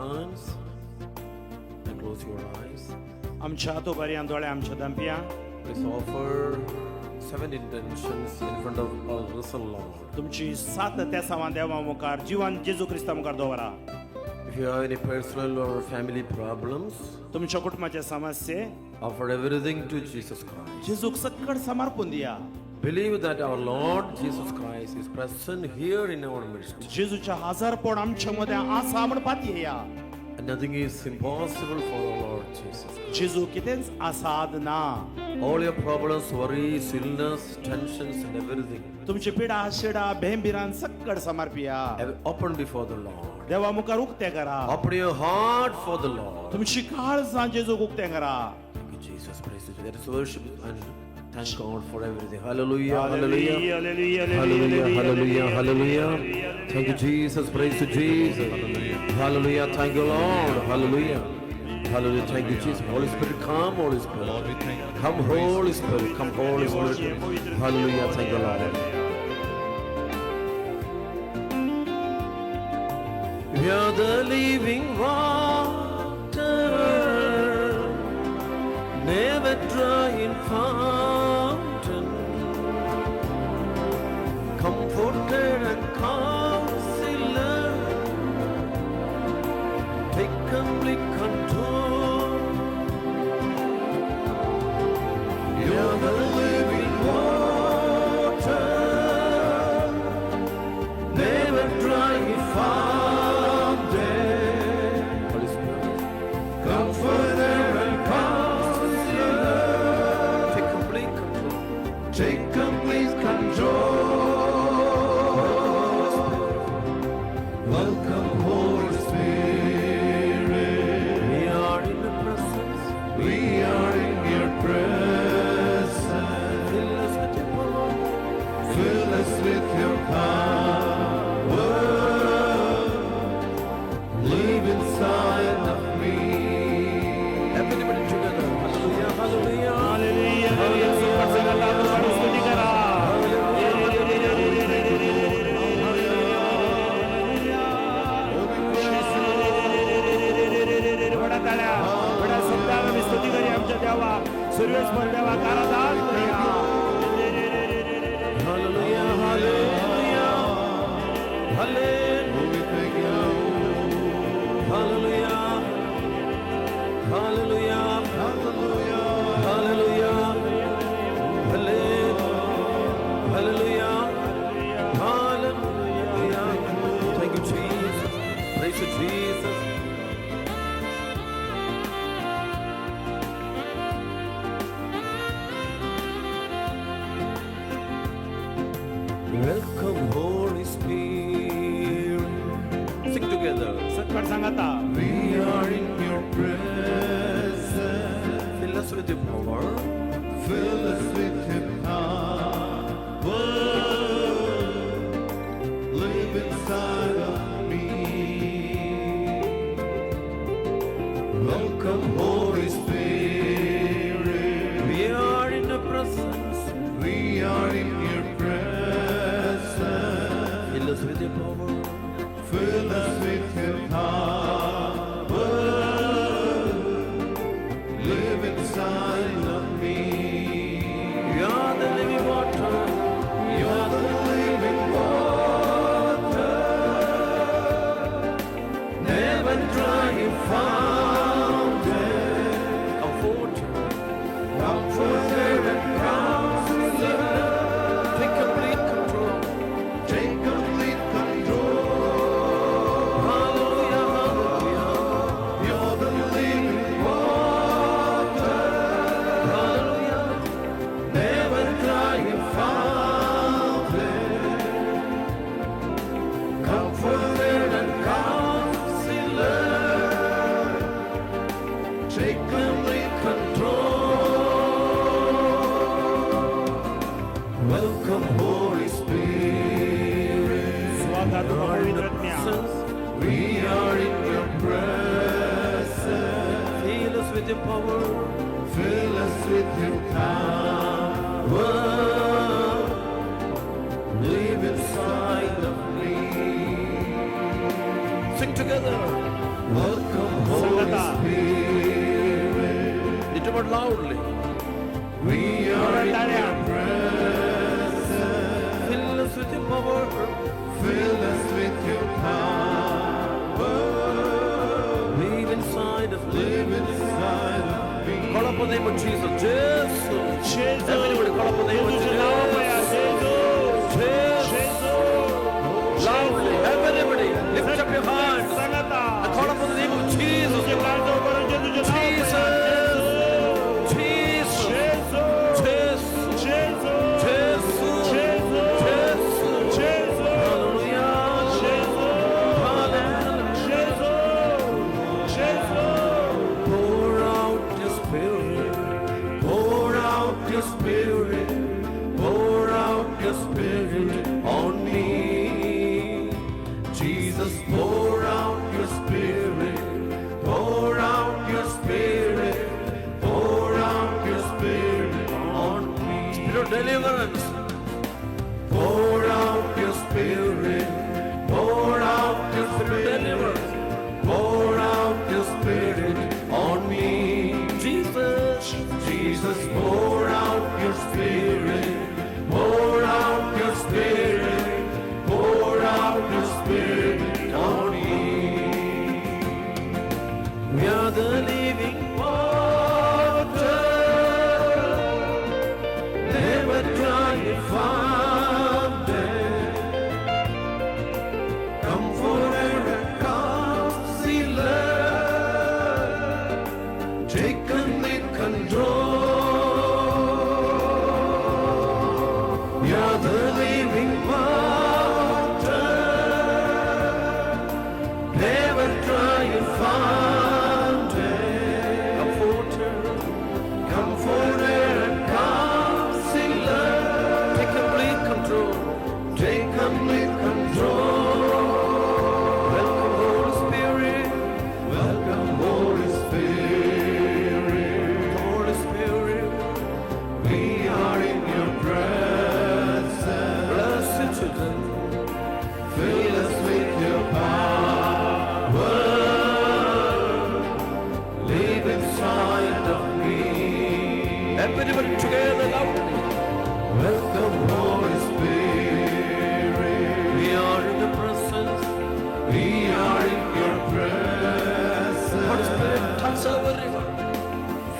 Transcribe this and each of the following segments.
hands and close your eyes. आमच्या हातो बरी दोळे आमच्या दंपिया. Let's offer 7 intentions in front of our risen Lord. तुमची 7 तेसावां देवा मुखार जीवन जेजू क्रिस्ता मुखार दवरा. If you have any personal or family problems, तुमच्या कुटुंबाचे समस्ये offer everything to Jesus Christ. जेजूक सकट समर्पण दिया. Believe that our Lord Jesus Christ is present here in our midst. जेजूच्या हजारपण आमच्या मध्ये आसा म्हण पातयेया. And nothing is impossible for our Lord Jesus Christ. जेजू कितेंच असाद ना. All your problems, worries, illness, tensions and everything तुमची पिडा शिडा भेंबिरान सकट समर्पिया. have opened before the Lord. देवा मुखार उक्ते करा. Open your heart for the Lord. तुमची काळजां जेजूक उक्ते करा. Thank you, Jesus. Praise you. Let us worship and thank God for everything. Hallelujah, hallelujah, hallelujah, hallelujah, hallelujah. Thank you, Jesus. Praise you, Jesus. Hallelujah. Thank you, Lord. Hallelujah. Hallelujah. Thank you, Jesus. Holy Spirit, come, Holy Spirit. Come, Holy Spirit. Come, Holy Spirit. Hallelujah. Thank you, Lord. We are the living water, never dry in fountain, comforter and counselor, take complete control. You are the living water, never dry in fountain. Welcome, Holy Spirit. Sing together. We are in your presence. Fill us with your power. Fill us with your power. Live inside of me. Welcome, Holy Spirit. We are in your presence. We are in your presence. Fill us with your power. Fill us with your power. Live inside of me. You are the living water. You are the living water. Never dry in fountain. Comforter. Comforter and counselor. Take complete control. Take complete control. Hallelujah, hallelujah. You're the living water. Hallelujah. Never dry in fountain. Comforter and counselor. Take complete control. Welcome, Holy Spirit. We are in your presence. Fill us with your power. Fill us with your power. Live inside of me. Sing together. Welcome, Holy Spirit. Little more loudly. We are in your presence. Fill us with your power. Fill us with your power. Live inside of me. Live inside of me. Call upon the name of Jesus. Jesus. Everybody call upon the name of Jesus. Jesus. Loudly. Everybody lift up your hands. And call upon the name of Jesus. Jesus. Deliverance. Pour out your spirit. Pour out your spirit. Pour out your spirit on me. Jesus. Jesus, pour out your spirit. Pour out your spirit. Pour out your spirit on me. We are the living water. Fountain, comforter and counselor, take complete control. You're the living water, never dry your fountain, comforter, comforter and counselor. Take complete control. Welcome, Holy Spirit. Welcome, Holy Spirit. Holy Spirit, we are in your presence. Blessed children, fill us with your power. Live inside of me. Everybody together loudly. Welcome, Holy Spirit. We are in the presence. We are in your presence. Holy Spirit, touch our river.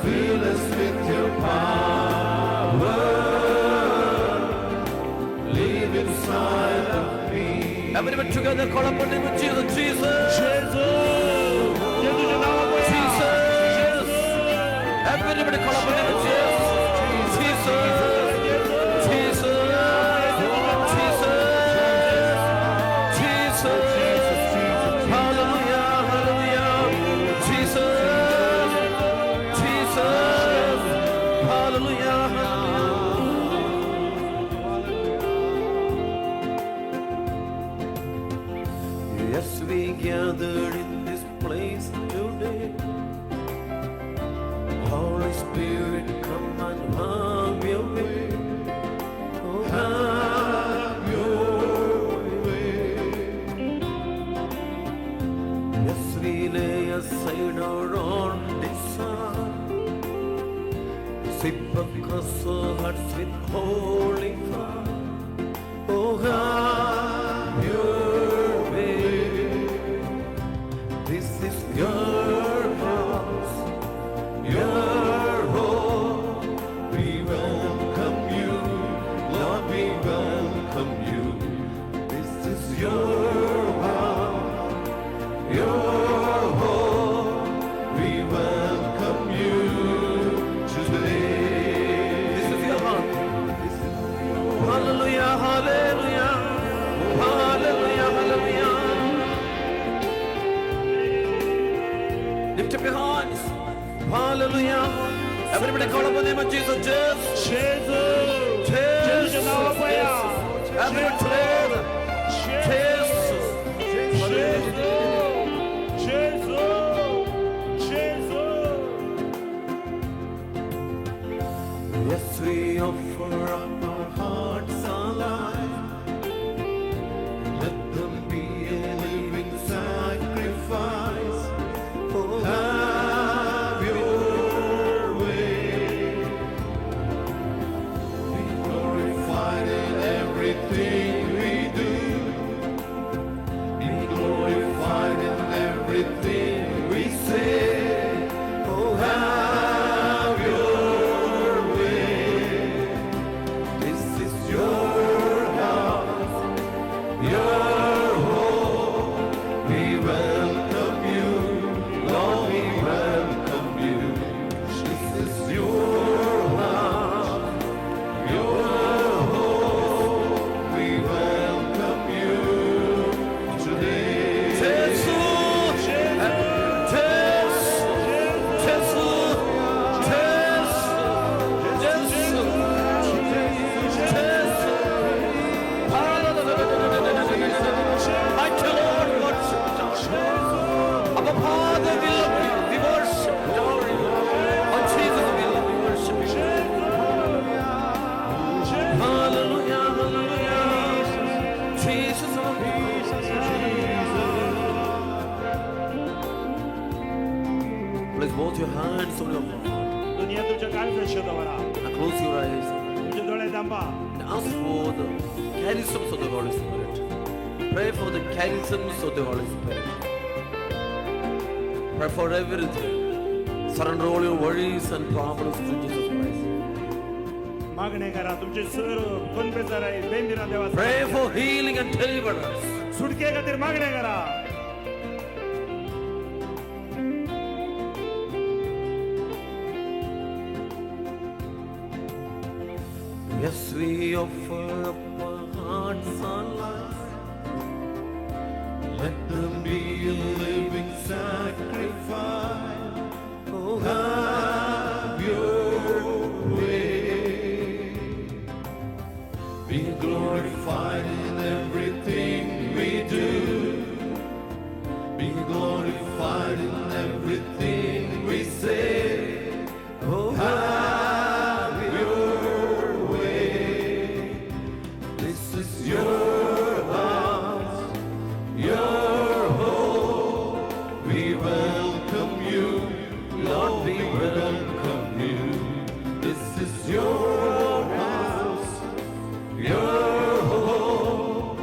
Fill us with your power. Live inside of me. Everybody together call upon the name of Jesus. Jesus. Jesus. Everybody call upon the name of Jesus. Jesus. Yes, we gathered in this place today. Holy Spirit, come and have your way. Oh, have your way. Yes, we lay aside our own desire. Sip of our hearts with holy fire. Oh, have your way. This is your house, your home. We welcome you, Lord, we welcome you. This is your house, your home. We welcome you today. This is your heart. Hallelujah, hallelujah, hallelujah, hallelujah. Lift up your hands. Hallelujah. Everybody call upon the name of Jesus. Jesus. Jesus. Everyone together. Jesus. Yes, we offer up our hearts alive. Let them be a living sacrifice. Place both your hands on your heart दुनिया तुमच्या काळजात शोधावरा and close your eyes तुमचे डोळे दांबा and ask for the charisms of the Holy Spirit. Pray for the charisms of the Holy Spirit. Pray for everything. Surrender all your worries and problems to Jesus Christ. मागणे करा तुमचे सर्व कोणपेचार आहे बेंदिरा देवा Pray for healing and deliverance. सुटके खातीर मागणे करा Yes, we offer up our hearts and lives. Let them be a living sacrifice. Oh, Have your way. Be glorified in everything we do. Be glorified in everything we say. oh, Have your way. This is your house, your home. We welcome you, Lord. We welcome you. This is your house, your home.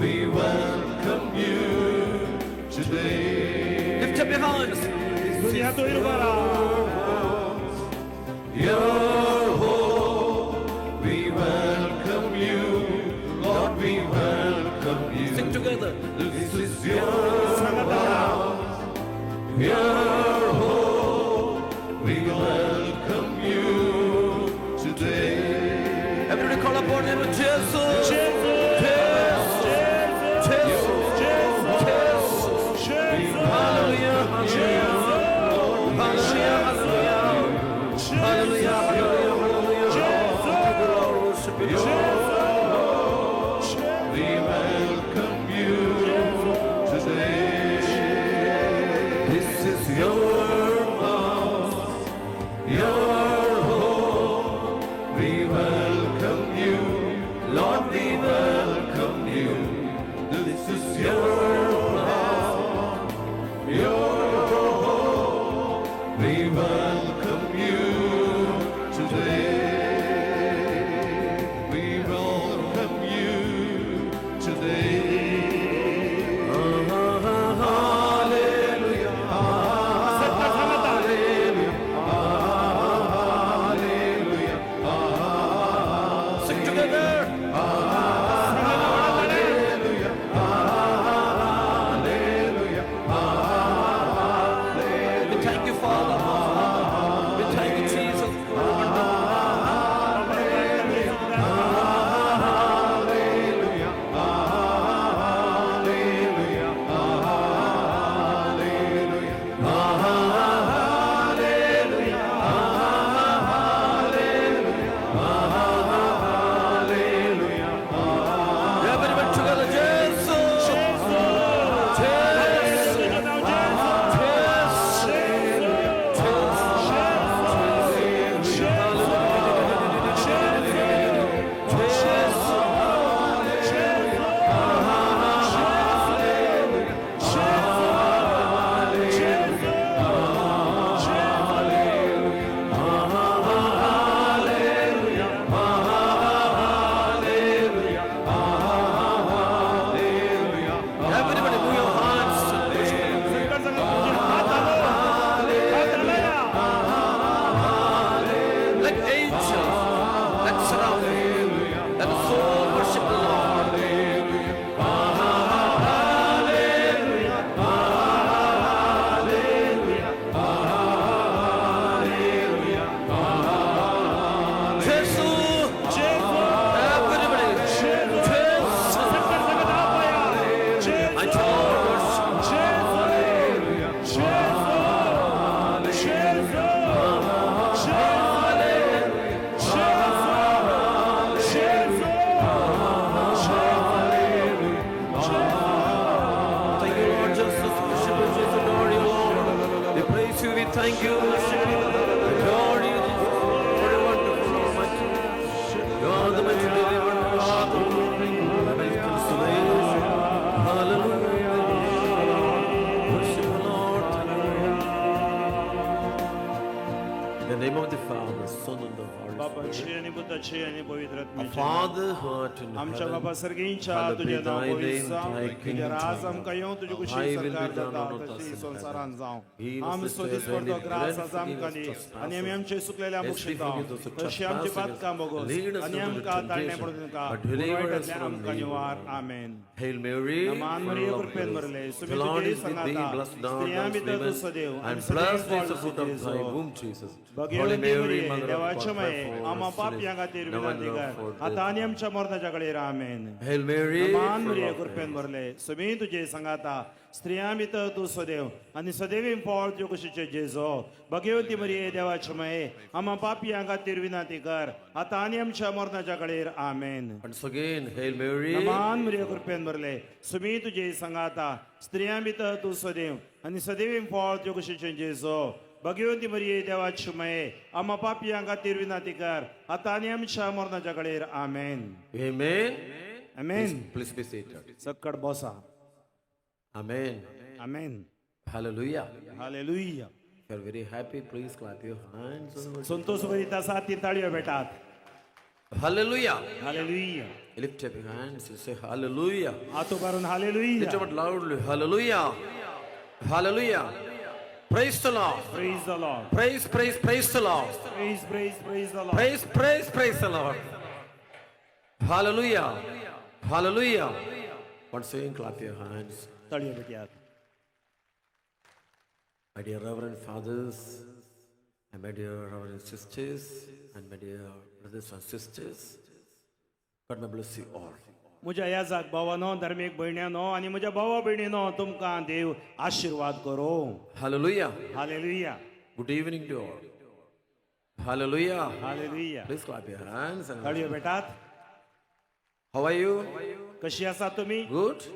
We welcome you today. lift up your hands. दोन्ही हात वर करा Your home, we welcome you, Lord, we welcome you. Sing together. This is your house, your home, we welcome you today. Everybody call upon him. Jesus. Hallelujah. Hallelujah. Hallelujah. We welcome you today. This is your house, your home. We welcome you, Lord. We welcome you. This is your house, your home. We welcome you today. We welcome you today. Hallelujah. Hallelujah. Hallelujah. Sing together. Hallelujah. Hallelujah. Hallelujah. We thank you, Father. We thank you, Jesus. Everyone together, Jesus. Everybody move your hands. Like angels, let surround you. Let us all worship the Lord. Jesus, everybody, Jesus, my church. Thank you, Lord Jesus. Worship you, Jesus. Adore you, Lord. We praise you. We thank you. Worship you. Adore you, Jesus. For your wonderful, Almighty. You are the mighty deliverer. You are the mighty consoler. Hallelujah. Worship the Lord. the name of the Father, Son, and the Holy Spirit. बापाची आणि पुत्राची आणि पवित्र Our आत्म्याची. Father who art in आमच्या heaven, Baba सर्गींच्या hallowed be तुझे नाव thy पवित्र name, जावं. thy तुझे kingdom राज come. आमकां येवं, तुझी Thy कुशी will be सरकार done जाता on earth तशी as in संसारान heaven. जावं. Give us आम this day सोदीस our पडतो daily ग्रास bread, आज forgive आमकां us दी trespasses. आनी आमी आमचे सुकलेल्या Yes, we मुक्षिता forgive those who तशी आमची trespass पातकां against us. बोगोस Lead us आनी not into आमकां ताळणे temptation, पडूं नाका but deliver us वायटांतल्यान from आमकां evil. Nivar. Amen. Hail Mary, नमान full मरिये of कृपेन grace, भरले the सुमी Lord तुझे is with thee, सांगाता blessed art स्त्रियां thou भितर तूं women, सदैव and आनी blessed सदैव is the fruit of thy Jeju. womb, Jesus. Holy Bhagwanti Mary, मरिये Mother of देवाचे God, माये pray for आम्हा us पापयां sinners, खातीर now and विनंती now कर for आता death. आनी आमच्या मरणाच्या कडेर. आमेन. Hail Mary, नमान full मरिये of कृपेन grace. भरले सुमी तुझे सांगाता स्त्रियां भितर तूं सदैव आनी सदैव फळ तुझे कुशीचे जेजो. भगवंती मरिये देवाचे माये आम्हा पापयां खातीर विनंती कर आता आनी आमच्या मरणाच्या कडेर. आमेन. Once again, Hail Mary, नमान मरिये कृपेन भरले सुमी तुझे सांगाता स्त्रियां भितर तूं सदैव आनी सदैव फळ तुझे कुशीचे जेजो. भगवंती मरिये देवाची माये आम्हा पापयां खातीर विनंती कर आता आनी आमच्या मरणाच्या कडेर. आमेन. Amen. Amen. Please be seated. सक्कड बसा. Amen. Amen. Hallelujah. Hallelujah. If you are very happy, please clap your hands. and worship. संतोष भरीत आसा ती ताळयो भेटात. Hallelujah. Hallelujah. Lift up your hands and say hallelujah. हातो भरून Lift hallelujah. up loudly. Hallelujah. Hallelujah. Praise the Lord. Praise the Lord. Praise, praise, praise the Lord. Praise praise praise the Lord. Praise, praise, praise the Lord. Hallelujah. Hallelujah. Once again, clap your hands. ताळयो भेटयात. My dear Reverend Fathers, and my dear Reverend Sisters, and my dear brothers and sisters, God may bless you all. म्हज्या याजाक भावानो धर्मीक भयण्यानो आनी म्हज्या भावा भयणीनो तुमकां देव आशीर्वाद करो. Hallelujah. Hallelujah. Good evening to all. Hallelujah. हालेलुया. Please clap your hands. And ताळयो भेटात. how are you? कशी आसा तुमी? Good.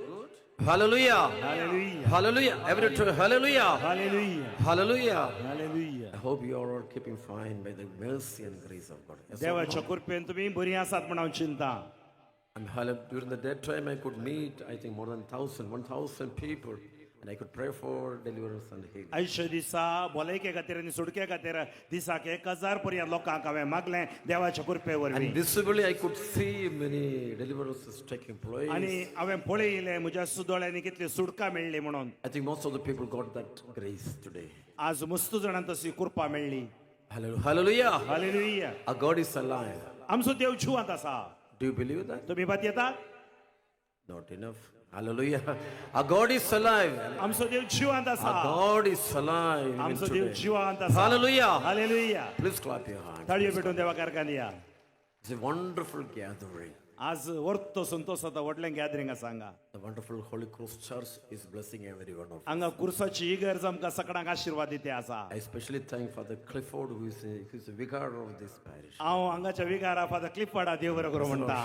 Hallelujah. हालेलुया. Hallelujah. Every time. Hallelujah. हालेलुया. Hallelujah. Hallelujah. I hope you are all keeping fine by the mercy and grace of God. Yes, or देवाच्या no? कृपेन तुमी बरी आसात म्हण हांव चिंता. During the daytime, I could meet, I think, more than 1,000 people, and I could pray for deliverance and healing. आयुष्य दिसा भलायके खातीर आनी सुडके खातीर दिसाक 1000 पर्यंत लोकांक हांवें मागलें देवाच्या कृपे वरवीं. And visibly, I could see many deliverances taking place. आनी हांवें पळयलें म्हज्या सुदोळ्यांनी कितली सुडकां मेळ्ळी म्हणून. I think most of the people got that grace today. आज मस्त जाणांक तशी कृपा मेळ्ळी. Hallelujah. Hallelujah. Our God is alive. आमचो देव जिवंत आसा. Do you believe that? तुमी बात येतात? Not enough. Hallelujah. Our God is alive. आमचो देव जिवंत आसा. Our God is alive even आमचो देव today. जिवंत आसा. Hallelujah. हालेलुया. Please clap your hands. ताळयो भेटून देवा कारकां दिया. It's a wonderful gathering. आज वर्तो संतोष आता व्हडलें गॅदरींग आसा हांगा. The wonderful Holy Cross Church is blessing every one of us. हांगा कुर्साची इगर्ज आमकां सगळ्यांक आशीर्वाद दिते आसा. I especially thank Father Clifford, who is the vicar of this parish. हांव हांगाच्या विगारा फादर क्लिफर्डा देव बरो करूं म्हणटा.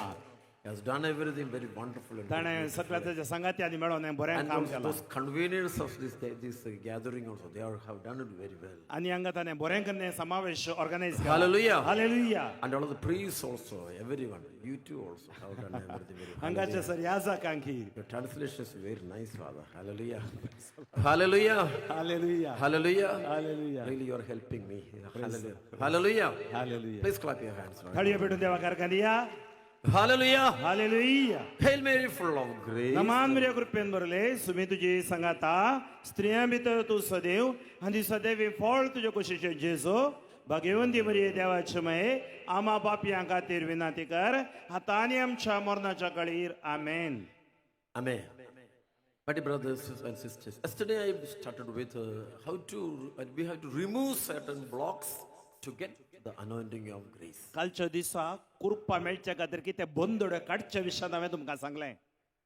He has done everything very wonderful. And ताणें सगळ्या ताच्या संगात्यांनी मेळोन हें बरें and काम also केलां. those conveners of this gathering also, they have done it very well. आनी हांगा ताणें बरें करून समावेश ऑर्गनायज केला. Hallelujah. Hallelujah. And all of the priests also, everyone, you too also have done everything very well. हांगाचे सर याजाकांकी. Your translation is very nice, Father. Hallelujah. Hallelujah. हालेलुया. Hallelujah. हालेलुया. Really, you are helping me. Hallelujah. Hallelujah. हालेलुया. Please clap your hands. Lord. थाळयो भेटून देवा कारकां दिया. Hallelujah. हालेलुया. Hail Mary, full of grace. नमान मरिये कृपेन भरले सुमी तुजी सांगाता स्त्रियां भितर तूं सदैव आनी सदैव फळ तुजे कुशीचे जेजो. भगवंती मरिये देवाचे माये आम्हा पापयां खातीर विनंती कर आतां आनी आमच्या मरणाच्या कळीर. आमेन. Amen. My dear brothers and sisters, yesterday I started with how to, we have to remove certain blocks to get the anointing of grace. कालच्या दिसा कृपा मेळच्या खातीर कितें बंदोड्यो काडच्या विशयान हांवें तुमकां सांगलें.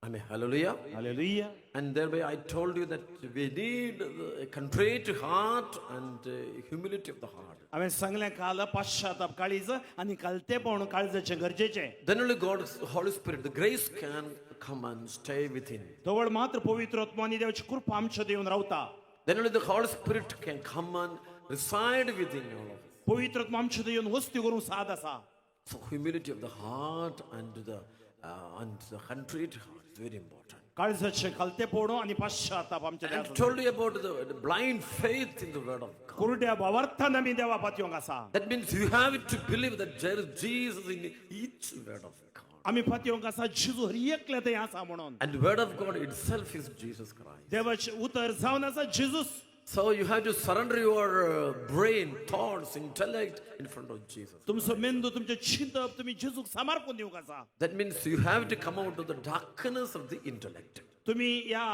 Amen. Hallelujah. Hallelujah. And thereby I told you that we need a contrite heart and humility of the heart. हांवें सांगलें काल पाश्चाताप काळीज आनी कालतेपण काळजाचें गरजेचें. Then only God's Holy Spirit, the grace can come and stay within. तवळ मात्र पवित्र आत्मा आनी देवाची कृपा आमच्या देऊन रावता. Then only the Holy Spirit can come and reside within all of us. पवित्र आत्मा आमच्या देऊन वस्ती करूंक साद आसा. So humility of the heart and the contrite heart is very important. काळजाचे खालतेपण आणि पश्चाताप आमच्या I देवाचा told you about the blind faith in the word of God. कुरड्या भावार्थान आमी देवा पातयोंक आसा That means you have to believe that there is Jesus in each word of God. आमी पातयोंक आसा जेजू हर एकले थंय आसा म्हणून And the word of God itself is Jesus Christ. देवाचे उतर जावन आसा Jesus So you have to surrender your brain, thoughts, intellect in front of Jesus. तुमचो मेंदू तुमचे चिंतप तुम्ही जेजूक समर्पण दिवंक आसा That means you have to come out of the darkness of the intellect. तुम्ही या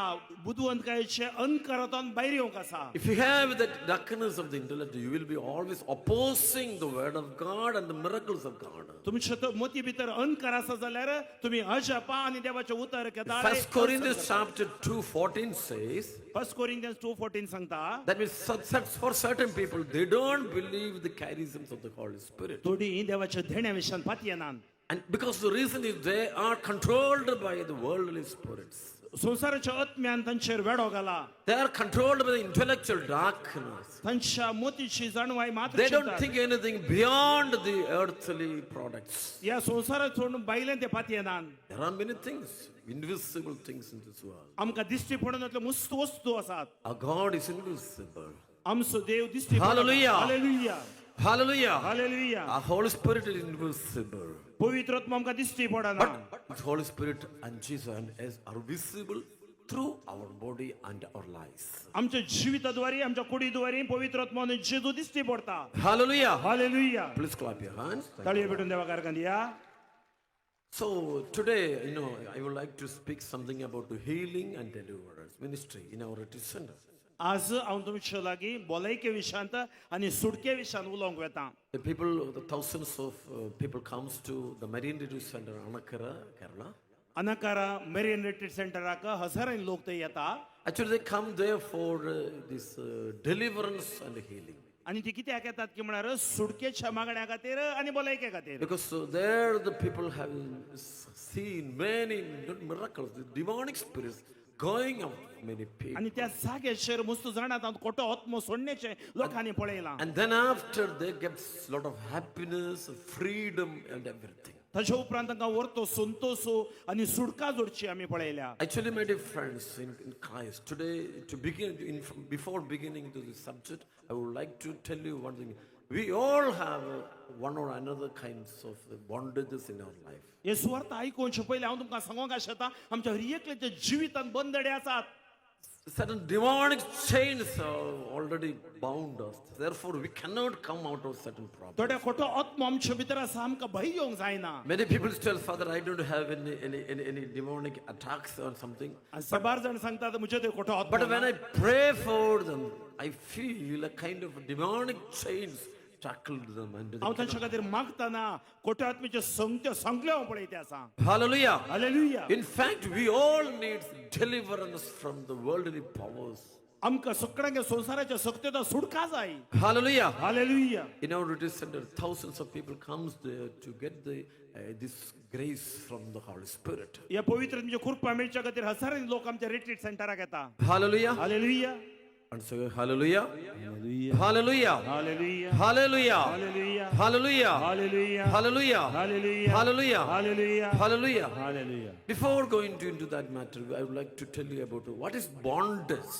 बुद्धिवंतकायेचे अंधकारातून भायर येवंक आसा If you have that darkness of the intellect, you will be always opposing the word of God and the miracles of God. तुमच्या तो मोती भितर अंधकार आसा जाल्यार तुम्ही अजापा आणि देवाचे उतर घेता 1 Corinthians chapter 2:14 says, 1 Corinthians 2:14 सांगता that means for certain people, they don't believe the charisms of the Holy Spirit. थोडी देवाच्या धेण्याविषयी पातयेनान And because the reason is they are controlled by the worldly spirits. संसाराच्या आत्म्यान तांचेर वेडो घाला They are controlled by the intellectual darkness. तांच्या मोतीची जाणवाय मात्र They don't चिंतात. think anything beyond the earthly products. या संसारात सोडून बायलें ते पातयेनान There are many things, invisible things in this world. आमकां दिश्टी पडनातल्यो मस्त वस्तू आसात Our God is invisible. आमचो देव दिश्टी Hallelujah. हालेलुया Hallelujah. Hallelujah Our Holy Spirit is invisible. पवित्र आत्मा आमकां दिश्टी पडना But Holy Spirit and Jesus are visible through our body and our lives. आमच्या जिविताद्वारे आमच्या कुडीद्वारे पवित्र आत्म्यान जेजू दिश्टी पडता Hallelujah. हालेलुया Please clap your hands. ताळयो पेटून देवा कारकन दिया So today, I would like to speak something about the healing and deliverance ministry in our retreat center. आज हांव तुमचे लागीं भलायके विशयांत आनी सुटके विशयांत उलोवंक वेता The thousands of people comes to the Marine Retreat Center, Anakara, Kerala. Anakara Marian retreat सेंटराक हजारांनी लोक थंय येता Actually, they come there for this deliverance and healing. आनी ती कित्याक येतात की म्हळ्यार सुटकेच्या मागण्या खातीर आनी भलायके खातीर Because there the people have seen many miracles, the demonic spirits going out of many people. आनी त्या जाग्याचेर मस्त जाणात खोटो आत्मो सोडण्याचे लोकांनी पळयलां And then after they get a lot of happiness, freedom and everything. ताचे उपरांत तांकां व्हरतो संतोषो आनी सुटका जोडची आमी पळयल्या Actually, my dear friends in Christ, today before beginning to this subject, I would like to tell you one thing. We all have one or another kinds of bondages in our life. हे सुवार्थ आयकुनचे पयलीं हांव तुमकां सांगूंक आशेता आमच्या हर एकल्याच्या जिवितांत बंदडे आसात Certain demonic chains are already bound us. Therefore, we cannot come out of certain problems. थोडे खोटो आत्मो आमच्या भितर आसा आमकां भंय येवंक जायना Many people tell, Father, I don't have any demonic attacks or something. आनी सबार जाण सांगतात म्हजे ते खोटो आत्मो But when I pray for them, I feel a kind of demonic chains tackled them. And हांव तांचे खातीर मागतना खोट्या आत्म्याचे संकले हांव पळयते आसा Hallelujah. Hallelujah In fact, we all need deliverance from the worldly powers. आमकां सगळ्यांक संसाराच्या सत्तेचो सुटका जाय Hallelujah. Hallelujah In our retreat center, thousands of people comes there to get this grace from the Holy Spirit. या पवित्र तुमच्या कृपा मेळच्या खातीर हजारांनी लोक आमच्या रिट्रीट सेंटराक येता Hallelujah. Hallelujah And so, hallelujah. Hallelujah. हालेलुया Hallelujah. हालेलुया Hallelujah. हालेलुया Hallelujah. हालेलुया Hallelujah. हालेलुया Hallelujah. Hallelujah Before going into that matter, I would like to tell you about what is bondage.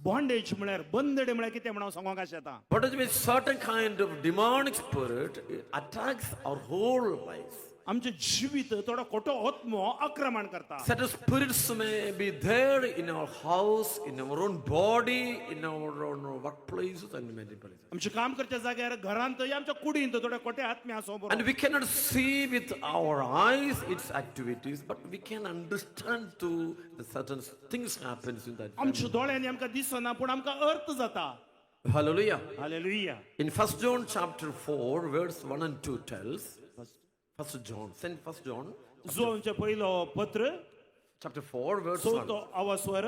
Bondage म्हळ्यार बंदडे म्हळ्यार कितें म्हण हांव सांगूंक आशेता Bondage means certain kind of demonic spirit attacks our whole life. आमचे जिवीत थोडो खोटो आत्मो आक्रमण करता Certain spirits may be there in our house, in our own body, in our own workplaces and many places. आमचे काम करच्या जाग्यार घरांत या आमच्या कुडींत थोडे खोटे आत्मे आसो And we cannot see with our eyes its activities, but we can understand to the certain things happens in that. आमच्या दोळ्यांनी आमकां दिसना पूण आमकां अर्थ जाता Hallelujah. Hallelujah In 1 John chapter 4, verse 1 and 2 tells, 1 John, send 1 John, जोनचे पयलो पत्र chapter 4, verse चवथो 1. आवास्वर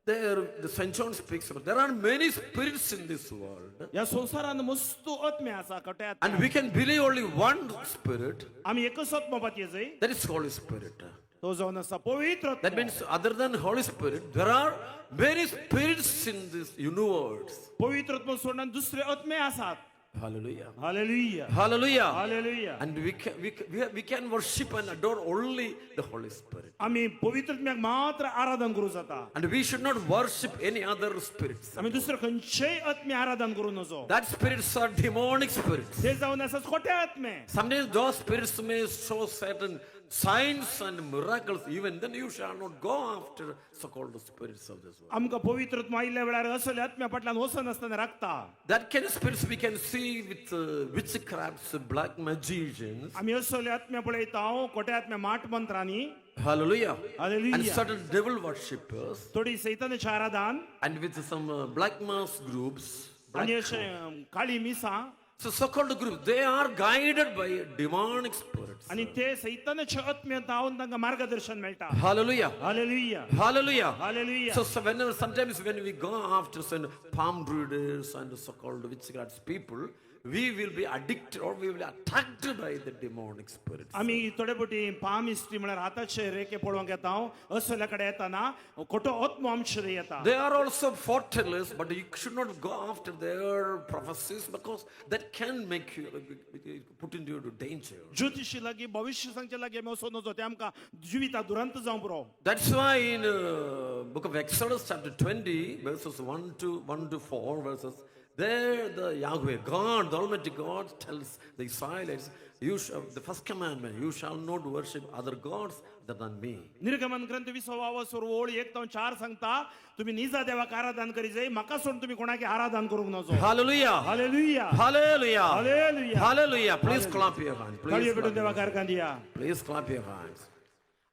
There, the St. John speaks about, there are many spirits in this world. या संसारान मस्त आत्मे आसा खोटे आत्मे And we can believe only one spirit, आमी एकच आत्मो पातये जाय that is Holy Spirit. तो जावन आसा पवित्र That आत्मो means other than Holy Spirit, there are many spirits in this universe. पवित्र आत्मो सोडून दुसरे आत्मे आसात Hallelujah. Hallelujah. Hallelujah. Hallelujah. And we can worship and adore only the Holy Spirit. आम्ही पवित्र आत्म्याक मात्र आराधन करू जाता. And we should not worship any other spirits. आम्ही दुसरं खंयचेय आत्मे आराधन करू नजो. That spirits are demonic spirits. ते जाऊन असंच खोटे आत्मे. Sometimes those spirits may show certain signs and miracles. Even then you shall not go after so-called spirits of this world. आमकां पवित्र आत्मा आयिल्ल्या वेळार असले आत्म्या फाटल्यान वचन आसतना राखता. That kind of spirits we can see with witchcrafts, black magicians. आम्ही असले आत्म्या पळयता खोटे आत्म्या माट मंत्रांनी. Hallelujah. Hallelujah. And certain devil worshippers. थोडी सैतानाची आराधन And with some black mass groups. आणि अशे काळी मिसां. So so-called groups, they are guided by demonic spirits. आणि ते सैतानाचे आत्मे तावन तांकां मार्गदर्शन मेळटा. Hallelujah. Hallelujah. Hallelujah. Hallelujah. So whenever, sometimes when we go after some palm readers and so-called witchcraft people, we will be addicted or we will be attacked by the demonic spirits. आम्ही थोडे पटी palm history म्हळ्यार हाताचे रेखे पळोवंक येता असल्या कडेन येताना खोटो आत्मो आमचे येता. They are also foretellers, but you should not go after their prophecies because that can make you put into danger. ज्योतिषी लागी भविष्य सांगचे लागी आमी वचों नजो ते आमकां जिविता दुरंत जावं पुरो. That's why in book of Exodus chapter 20 verses 1 to 4 verses, there the Yahweh, God, the Almighty God tells the Israelites, the first commandment, you shall not worship other gods other than me. निर्गमन ग्रंथ 20वा ओळ 1 ते 4 सांगता तुम्ही निजा देवाक आराधन करी जाय म्हाका सोडून तुम्ही कोणाक आराधन करूंक नजो. Hallelujah. Hallelujah. Hallelujah. Hallelujah. Hallelujah. Please clap your hands. ताळयो पेटून देवाक आराधन दिया. Please clap your hands.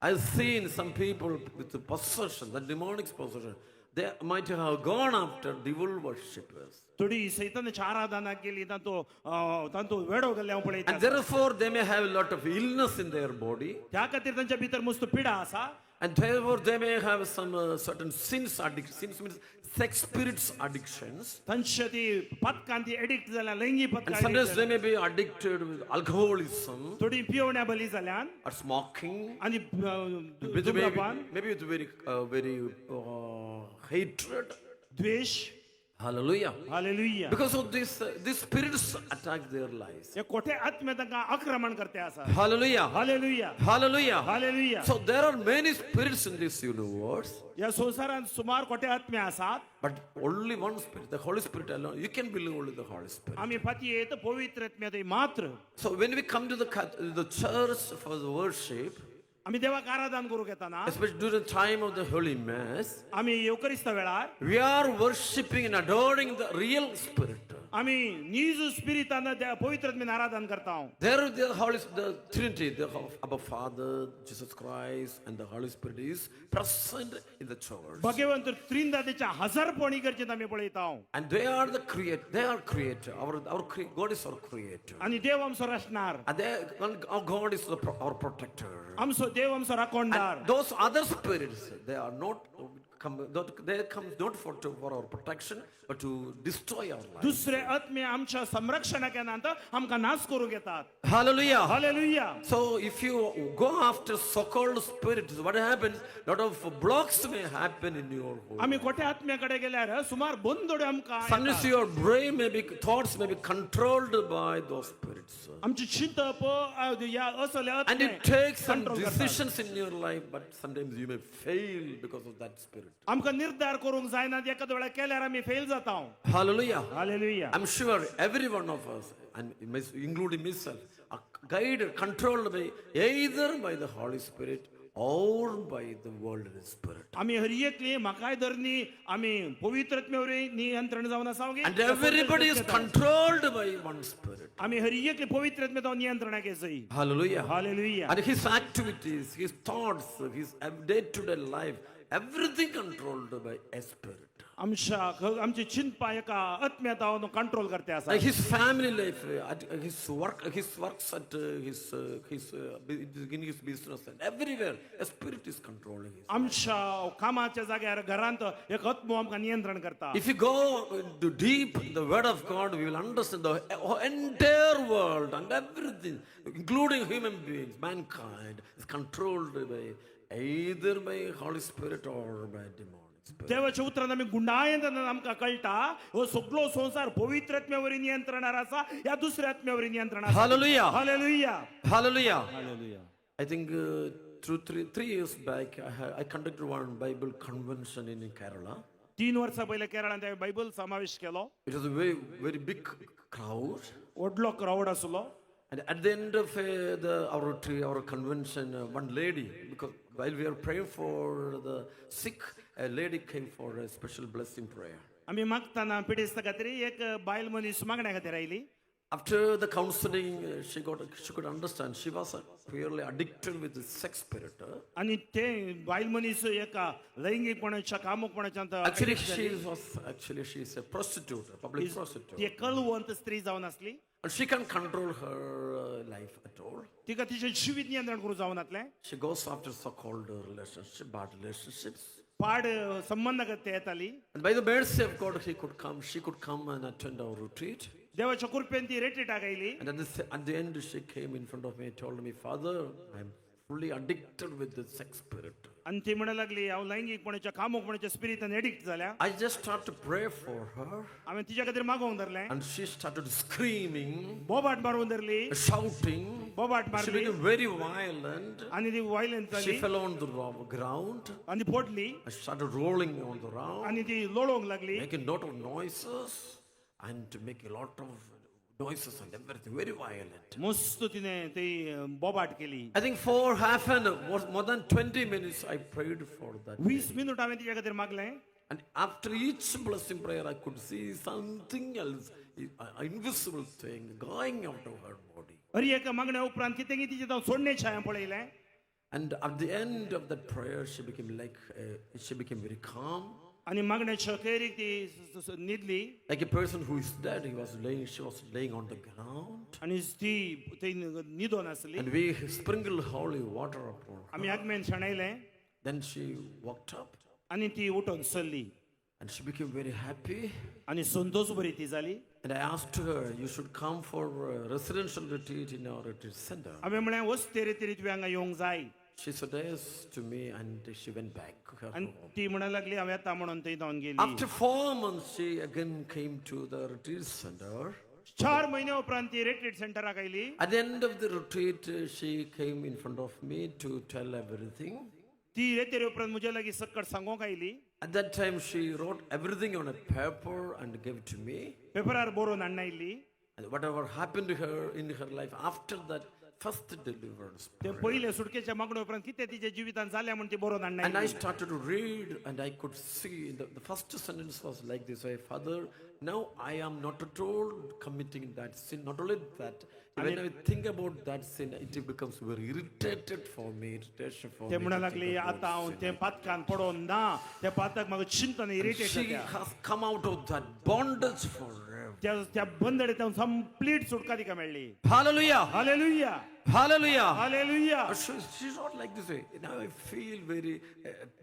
I've seen some people with the possession, the demonic possession. They might have gone after devil worshippers. थोडी सैतानाची आराधना केली तांतो वेडो गेल्ले हांव पळयता. And therefore they may have a lot of illness in their body. त्या खातीर तांच्या भितर मस्त पिडा आसा. And therefore they may have some certain sins addictions means sex spirits addictions. तांच्या ती पत्कांत ती एडिक्ट जाल्या लैंगिक And पत्कां. sometimes they may be addicted with alcoholism थोडी पिवण्या बली जाल्यान or smoking. आणि With धूम्रपान maybe with very hatred. द्वेष. Hallelujah. Hallelujah. Because of this, these spirits attack their lives. हे खोटे आत्मे तांकां आक्रमण करते आसा. Hallelujah. Hallelujah. Hallelujah. Hallelujah. So there are many spirits in this universe, या संसारात सुमार खोटे आत्मे आसात. but only one spirit, the Holy Spirit alone. You can believe only the Holy Spirit. आम्ही फाती येत पवित्र आत्म्यात मात्र. So when we come to the church for the worship, आम्ही देवाक आराधन करूंक येताना especially during the time of the Holy Mass, आम्ही येवकरिस्त वेळार we are worshiping and adoring the real Spirit. आम्ही निज स्पिरितान पवित्र आत्म्यान आराधन करता. There the Trinity, the Abba Father, Jesus Christ, and the Holy Spirit is present in the church. भगवंत त्रिंदादेच्या हजारपणी करचेत आम्ही पळयता. And they are the creator. They are creator. God is our creator. आणि देव आमचो रचणार. And our God is our protector. आमचो देव आमचो राखणदार. And those other spirits, they are not. They come not for our protection, but to destroy our lives. दुसरे आत्मे आमच्या संरक्षणाक येनात आमकां नाश करूंक येतात. Hallelujah. Hallelujah. So if you go after so-called spirits, what happens? Lot of blocks may happen in your home. आम्ही खोटे आत्म्याकडे गेल्यार सुमार बंदोडे आमकां Sometimes your brain thoughts may be controlled by those spirits. आमची चिंता या असले And आत्मे it takes some कंट्रोल करतात. decisions in your life, but sometimes you may fail because of that spirit. आमकां निर्धार करूंक जायना एखाद वेळा केल्यार आमी फेल जाता. Hallelujah. Hallelujah. I'm sure every one of us, and including myself, are guided, controlled by either by the Holy Spirit or by the worldly spirit. आमी हर एकली म्हाकाय धरनी आमी पवित्र आत्म्यावर नियंत्रण जावन आसावगे. And everybody is controlled by one spirit. आमी हर एकली पवित्र आत्म्यात नियंत्रणाक येसई. Hallelujah. Hallelujah. And his activities, his thoughts, his day-to-day life, everything controlled by a spirit. आमची चिंता एका आत्म्यात कंट्रोल करते आसा. Like his family life, his works at in his business and everywhere, a spirit is controlling his. आमच्या कामाच्या जाग्यार घरांत एक आत्मो आमकां नियंत्रण करता. If you go into deep the word of God, we will understand the entire world and everything, including human beings, mankind, is controlled by either by Holy Spirit or by demons. Spirit. देवाच्या उतरान आमी गुंडायन तेन्ना आमकां कळटा हो सगळो संसार पवित्र आत्म्यावरी नियंत्रणार आसा या दुसऱ्या आत्म्यावरी नियंत्रण आसा. Hallelujah. हालेलुया. Hallelujah. Hallelujah. I think through three years back, I conducted one Bible convention in Kerala. 3 वर्सां पयलीं केरळांत हांवें बायबल समावेश केलो. It was a very big crowd. व्हडलो क्राउड आसलो. And at the end of our convention, one lady, because while we were praying for the sick, a lady came for a special blessing prayer. आमी मागतना पिडेस्ता खातीर एक बायल मनीस मागण्या खातीर oily. After the counseling, she could understand she was clearly addicted with the sex spirit. आणि ते बायल मनीस एका लैंगिकपणाच्या कामुकपणाच्या Actually, she is a prostitute, a public prostitute. ती कळवंत स्त्री जावन आसली. And she can't control her life at all. तिका तिचें जिवीत नियंत्रण करूं जावन नासलें. She goes after so-called bad relationships. पाड संबंध ते येताली. And by the mercy of God, she could come and attend our retreat. देवाच्या कृपेन ती रेट्रीटाक oily. And at the end, she came in front of me and told me, Father, I'm fully addicted with the sex spirit. आणि ती म्हणू लागली हांव लैंगिकपणाच्या कामुकपणाच्या स्पिरिटान addict जाल्या. I just started to pray for her. हांवें तिच्या खातीर मागोवंक धरलें. And she started screaming, बोबाट मारून धरली. shouting. बोबाट She मारली. became very violent. आणि ती वायलंट She जाली. fell on the ground. आणि पडली. I started rolling on the ground, आणि ती लोळोंक लागली. making a lot of noises and to make a lot of noises and everything, very violent. मस्त तिने ती बोबाट केली. I think for more than 20 minutes I prayed for that. 20 minute हांवें तिच्या खातीर मागलें. And after each blessing prayer, I could see something else, an invisible thing going out of her body. हर एका मागण्या उपरांत कितें कितें तिचें हांव सोडणेचें हांवें पळयलें. And at the end of that prayer, she became very calm. आणि मागण्याच्या अखेरीक ती न्हिदली. Like a person who is dead, she was laying on the ground. आणि ती न्हिदोन आसली. And we sprinkled holy water upon her. आमी आगमेन शेणयलें. Then she walked up आणि ती उठून चल्ली. and she became very happy. आणि संतोष बरी ती जाली. And I asked her, you should come for a residential retreat in our retreat center. हांवें म्हळें वस्ते रितीत तुवें हांगा येवंक जाय. She said yes to me and she went back. आणि ती म्हणू लागली हांव येता म्हणून थंय जावन गेली. After 4 months, she again came to the retreat center. 4 महिने उपरांत ती रेट्रीट सेंटराक oily. At the end of the retreat, she came in front of me to tell everything. ती रेतेरे उपरांत म्हजे लागीं सकट सांगोंक oily. At that time, she wrote everything on a paper and gave it to me. पेपरार बरोवन हाडून oily. And whatever happened to her in her life after that first deliverance ते prayer. पयले सुटकेच्या मागणे उपरांत कितें तिच्या जिवितांत जालें म्हण ती बरोवन हाडून And I oily. started to read and I could see the first sentence was like this: Father, now I am not at all committing that sin. Not only that, when I think about that sin, it becomes very irritated for me, irritation for ते me. म्हणू to लागली think about आतां हांव sin. ते पातकान पडोन ना. त्या पातक म्हाका चिंतन इरिटेट She जाता. has come out of that bondage forever. त्या बंदडेंतल्यान कंप्लीट सुटका तिका मेळ्ळी. Hallelujah! हालेलुया. Hallelujah! Hallelujah. She's not like this way. Now I feel very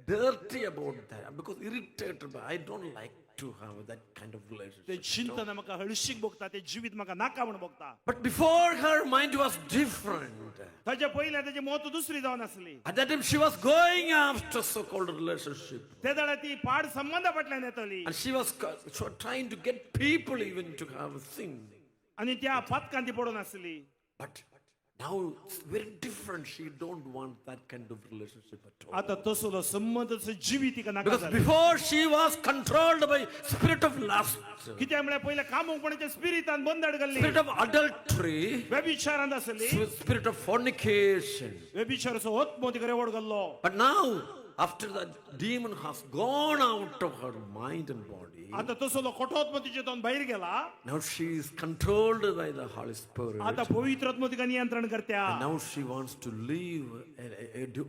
dirty about that because irritated. I don't like to have that kind of ते relationship. चिंतन म्हाका हळशीक भोगता. ते जिवीत म्हाका नाका म्हण भोगता. But before her mind was different. ताच्या पयले ताची मत दुसरी जावन आसली. At that time she was going after so-called relationship. ते जाल्यार ती पाड संबंधा फाटल्यान येतली. And she was trying to get people even to have sin. आणि त्या पातकान ती पडोन आसली. But now it's very different. She don't want that kind of relationship at all. आता तसलो संबंध जिवीत तिका नाका Because जालें. before she was controlled by spirit of lust, कित्याक म्हळ्यार पयले कामुकपणाच्या स्पिरिटान बंदड घाल्ली. spirit of adultery, व्यभिचारांत आसली. spirit of fornication. व्यभिचाराचो आत्मो तिका रेवड घाल्लो. But now, after that demon has gone out of her mind and body, आता तसलो खोटोत्म तिचेतून भायर गेला. now she is controlled by the Holy Spirit. आता पवित्र आत्मो तिका नियंत्रण करत्या. And now she wants to live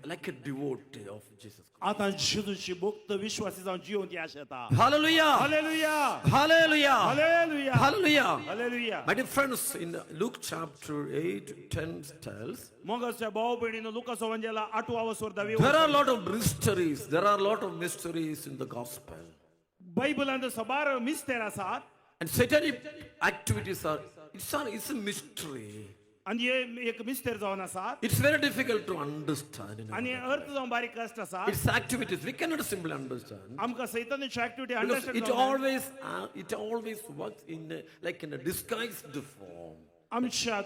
like a devotee of Jesus. आता जेजूची भक्त विश्वासी जावन जिवन ती आशा येता. Hallelujah! हालेलुया. Hallelujah! हालेलुया. Hallelujah! Hallelujah. My dear friends, in Luke chapter 8, 10 tells, मोगाच्या भाऊ बहिणीनो लुकास एवंजेला 8वा वसर 10वी there are a lot of mysteries. There are a lot of mysteries in the gospel. बायबलांत सबार मिस्तेर आसात. And satanic activities it's a mystery. आणि हे एक mister जावन आसात It's very difficult to understand. आणि अर्थ जावन बारीक कष्ट आसा Its activities we cannot simply understand. आमकां सैतानाची activity Because understand it always works in like in a disguised form. आमच्या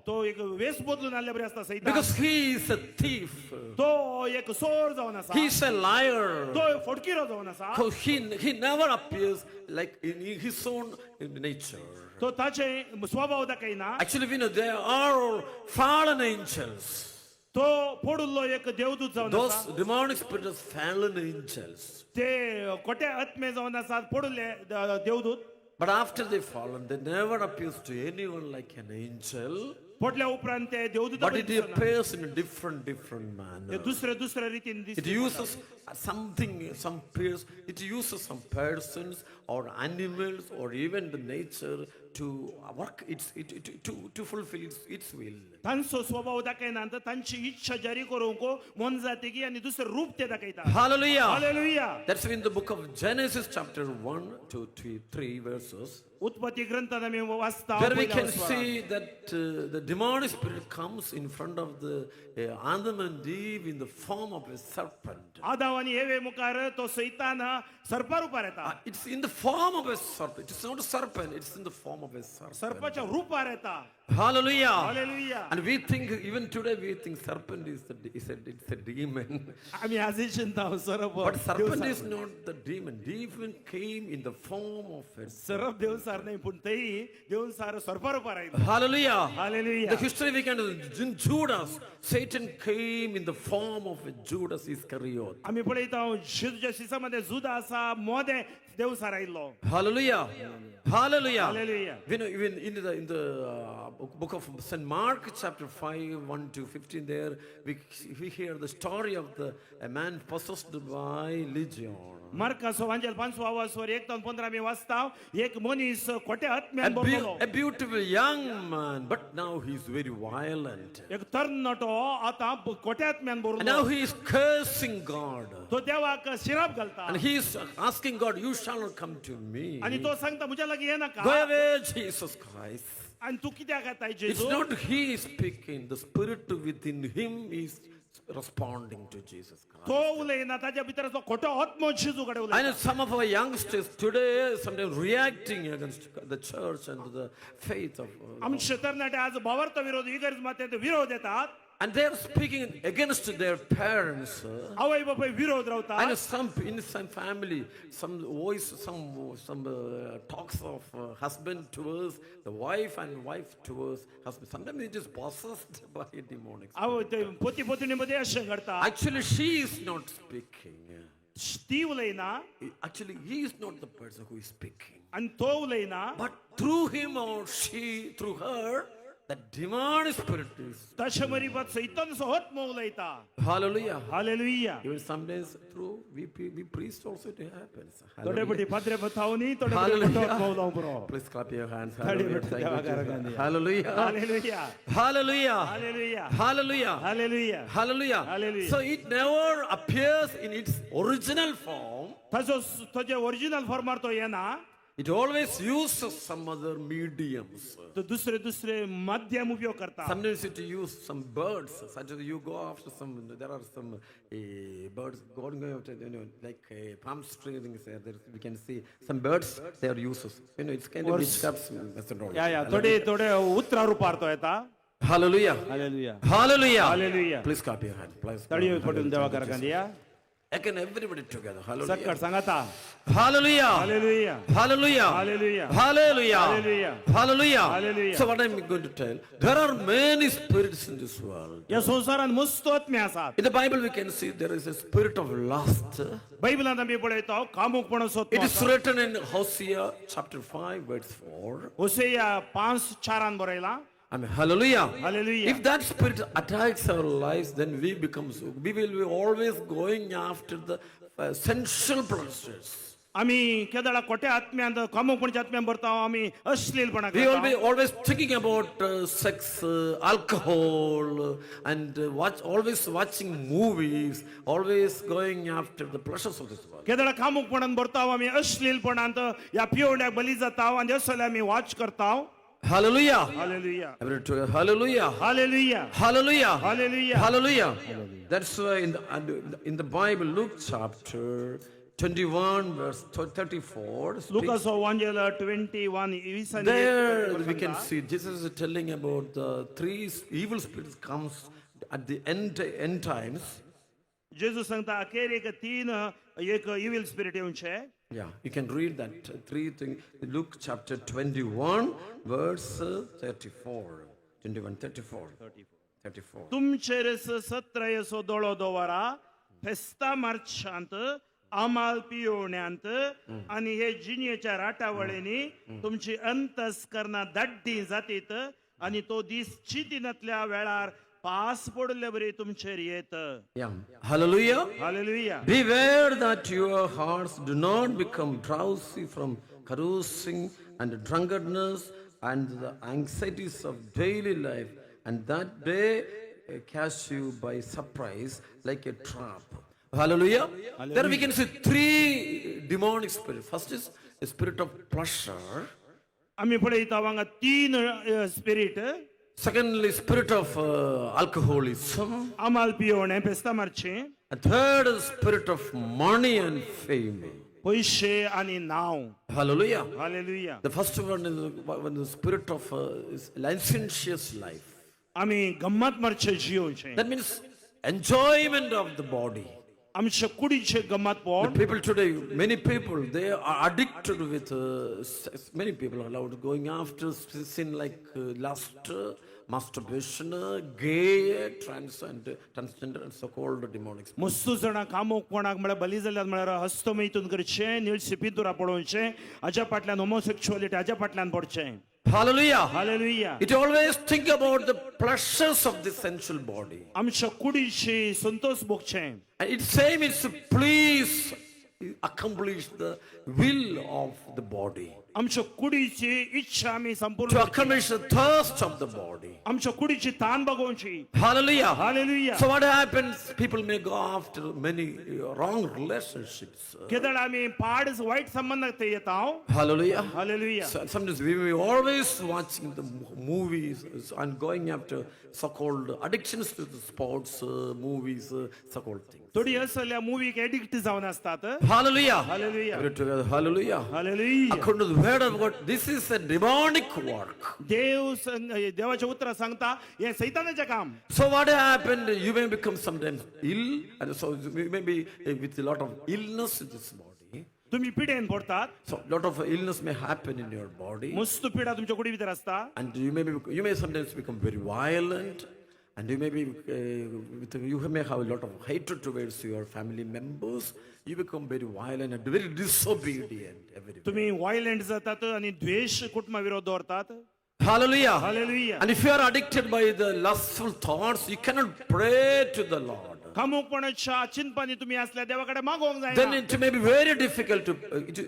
तो एक वेस बदलून आले बरे असता सैतान Because he is a thief. तो एक चोर जावन आसा He is a liar. तो फटकिरो जावन आसा So he never appears like in his own nature. तो ताचे स्वभाव दाखयना Actually, we know they are all fallen angels. तो पडुल्लो एक देवदूत जावन Those आसा demonic spirits are fallen angels. ते खोटे आत्मे जावन आसात पडुल्ले देवदूत But after they fallen, they never appears to anyone like an angel. पडल्या उपरांत ते देवदूत But it appears in a different manner. दुसऱ्या रीतीन It uses something, it uses some persons or animals or even the nature to work to fulfill its will. तांचो स्वभाव दाखयना तांची इच्छा जारी करूंक मन जाते की आणि दुसरं रूप ते दाखयता Hallelujah. Hallelujah That's in the book of Genesis chapter 1 to 3 verses. उत्पत्ती ग्रंथात आम्ही वाचता Where we can see that the demonic spirit comes in front of the Adam and Eve in the form of a serpent. आदाव आणि हेवे मुखार तो सैतान सर्पा रूपार येता It's in the form of a serpent. It's not a serpent, it's in the form of a serpent. सर्पाच्या रूपार येता Hallelujah. Hallelujah And we think, even today, we think serpent it's a demon. आम्ही आजही चिंता सर्प But serpent is not the demon. Demon came in the form of a serpent. सर्प देवसार नाही पण तेही देवसार सर्पा रूपार आयलो Hallelujah. Hallelujah The history we can do, in Judas, Satan came in the form of a Judas Iscariot. आम्ही पळयता शिजूच्या शिसामध्ये जुदा असा मोदे देवसार आयलो Hallelujah. Hallelujah. Hallelujah. We know even in the book of St. Mark chapter 5, 1 to 15 there, we hear the story of a man possessed by legion. मार्का सोवांजेल 5 वासवर 1 ते 15 मी वाचता एक मनीस खोटे आत्म्यान भरलेलो A beautiful young man, but now he's very violent. एक तरुण तो आता खोटे आत्म्यान And भरलो now he is cursing God. तो देवाक शिराप घालता And he is asking God, you shall not come to me. आणि तो सांगता मुझ्या लागी ये Go नका away, Jesus Christ. आणि तू कित्याक येताय It's Jeju not he speaking, the spirit within him is responding to Jesus Christ. तो उलयना ताच्या भितर असो खोटो आत्मो जेजू कडे I उलयता know some of our youngsters today sometimes reacting against the church and the faith of. आमचे तरणाटे आज भावार्थ विरोध इगर्ज माते विरोध येतात And they are speaking against their parents. आवय बापाय विरोध I know रावतात in some family, some talks of husband towards the wife and wife towards husband. Sometimes it is possessed by demonic. अहो ते पोती पोतीमध्ये असे घडतात Actually, she is not speaking. ती उलयना Actually, he is not the person who is speaking. आणि तो उलयना But through him or she, through her, the demonic spirit is. तशे मरीबात सैतान सोहत उलयता Hallelujah. Hallelujah Even sometimes through we priests also it happens. तोडे बटी पाद्रे बतावनी तोडे Hallelujah. मौलाव बरो Please clap your hands. Hallelujah. Hallelujah. Thank you, Jesus. Hallelujah. हालेलुया Hallelujah. हालेलुया Hallelujah. हालेलुया Hallelujah. Hallelujah. So it never appears in its original form. ताजे original फॉर्मार तो येना It always uses some other mediums. तो दुसरे माध्यम उपयोग करता Sometimes it use some birds. Such as you go after some. There are some birds going after, like palm strings. We can see some birds. They are uses. It's kind of witchcraft methodology. या थोडे उत्तरा रूपार तो येता Hallelujah. हालेलुया Hallelujah. Hallelujah. Please clap your hand. Please. तळी पटून देवा करकांदिया Again, everybody together. सकट Hallelujah. सांगता Hallelujah. हालेलुया Hallelujah. Hallelujah. Hallelujah. Hallelujah. Hallelujah. Hallelujah. So what I'm going to tell, there are many spirits in this world. या संसारान मस्त आत्मे आसात In the Bible we can see there is a spirit of lust. बायबलांत आमी पळयता कामुकपण It is written in Hosea chapter 5 verse 4. होसेया 5:4 बरयला I mean, hallelujah. Hallelujah. If that spirit attacks our lives, then we will be always going after the sensual pleasures. आमी केदळा खोटे आत्म्यांत कामुकपणच्या आत्म्यान भरता आमी अश्लीलपणा We will be करता always thinking about sex, alcohol, and always watching movies, always going after the pleasures of this world. केदळा कामुकपणान भरता आमी अश्लीलपणांत या पिवड्याक बली जाता आनी असले आमी वॉच करता Hallelujah. Hallelujah. Everyone together. Hallelujah. Hallelujah. Hallelujah. Hallelujah. Hallelujah. That's why in the Bible, Luke chapter 21, verse 34. speaks- Lucas Evangel 21 There we can see Jesus is telling about the three evil spirits comes at the end times. जेजू सांगता अखेर एक तीन एक evil spirit येऊन छे. Yeah, you can read that three things. Luke chapter 21, verse 34. 21, 34. 34. तुमचेरस सत्र येसो दोळो दोवारा फेस्ता मार्चांत आमाल पियोण्यांत आणि हे जिन्येच्या राटावळीनी तुमची अंतस्करणा दड्डी जातीत आणि तो दीस चितिनातल्या वेळार पास पडले बरी तुमचेर येत. Yeah. Hallelujah. Hallelujah. Beware that your hearts do not become drowsy from carousing and drunkenness and the anxieties of daily life, and that day catch you by surprise like a trap. Hallelujah. There we can see three demonic spirits. First is a spirit of pleasure. आम्ही पळयता हांगा तीन spirit. Secondly, spirit of alcoholism. आमाल पियोवणे फेस्ता मारचे. And third is spirit of money and fame. पैसे आणि नाव. Hallelujah. Hallelujah. The first one is when the spirit of is licentious life. आम्ही गम्मत मारचे जियोचे. That means enjoyment of the body. आमचे कुडीचे गम्मत The pond. people today, many people, they are addicted with many people are allowed going after sin like lust, masturbation, gay, transgender, and so-called demonic. मस्तू जणा कामोक कोणाक म्हळ्यार बली जाल्यात म्हळ्यार हस्तमैथून करचे, नीळ सिपितुरा पडोवचे, हाच्या फाटल्यान होमोसेक्सुअलिटी हाच्या फाटल्यान पडचे. Hallelujah. Hallelujah. It always think about the pleasures of the sensual body. आमच्या कुडीची संतोष भोगचे. And it's same is to please accomplish the will of the body. आमच्या कुडीची इच्छा आम्ही To संपूर्ण accomplish the thirst of the body. आमच्या कुडीची तान बघोवची. Hallelujah. Hallelujah. So what happens? People may go after many wrong relationships. केदळ आम्ही पाड वाईट संबंधात ते येताव. Hallelujah. Hallelujah. Sometimes we may always watching the movies and going after so-called addictions to the sports, movies, so-called things. थोडी असल्या मूवीक addict जावन असतात. Hallelujah. Hallelujah. Everyone together, hallelujah. Hallelujah. According to the word of God, this is a demonic work. देवाच्या उत्तरा सांगता हे सैतानाचे काम. So what happened? You may become sometimes ill, and so you may be with a lot of illness in this body. तुम्ही पिडेन पडतात. So lot of illness may happen in your body, मस्त पिडा तुमच्या कुडी भितर असता. and you may sometimes become very violent, and you may be you may have a lot of hatred towards your family members. You become very violent and very disobedient. तुम्ही violent जातात आणि द्वेष कुटुंबा विरोध दवरतात. Hallelujah. Hallelujah. And if you are addicted by the lustful thoughts, you cannot pray to the Lord. कामुकपणाच्या चिंतपानी तुम्ही असल्या देवाकडे मागोवंक Then जायना. it may be very difficult to.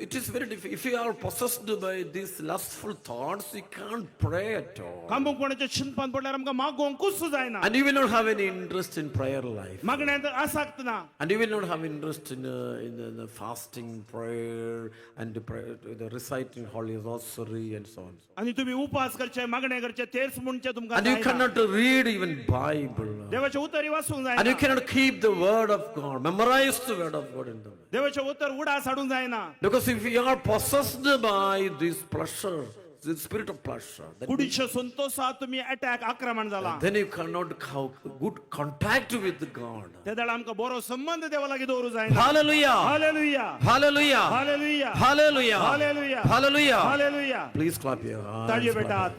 It is very difficult if you are possessed by these lustful thoughts. You can't pray at all, कामुकपणाच्या चिंतपान पडल्यार आमकां मागोवंकूच जायना. and you will not have any interest in prayer life, मागण्यांत आसक्त ना. and you will not have interest in the fasting, prayer, and the reciting Holy Rosary and so on. आणि तुम्ही उपास करचे, मागणे करचे, तेच म्हणचे तुमकां And you जायना. cannot read even Bible, देवाचे उतरी वाचूंक and you जायना. cannot keep the word of God, memorize the word of God in the mind. देवाचे उतर उडास हाडूंक जायना. Because if you are possessed by this pleasure, the spirit of pleasure, कुडीच्या संतोषात तुम्ही अटॅक आक्रमण झाला. then you cannot have good contact with God. त्या वेळा आमकां बरो संबंध देवा लागीं दवरूं जायना. Hallelujah. हालेलुया. Hallelujah. हालेलुया. Hallelujah. Hallelujah. Hallelujah. हालेलुया. Please clap your hands. ताळयो बेटात.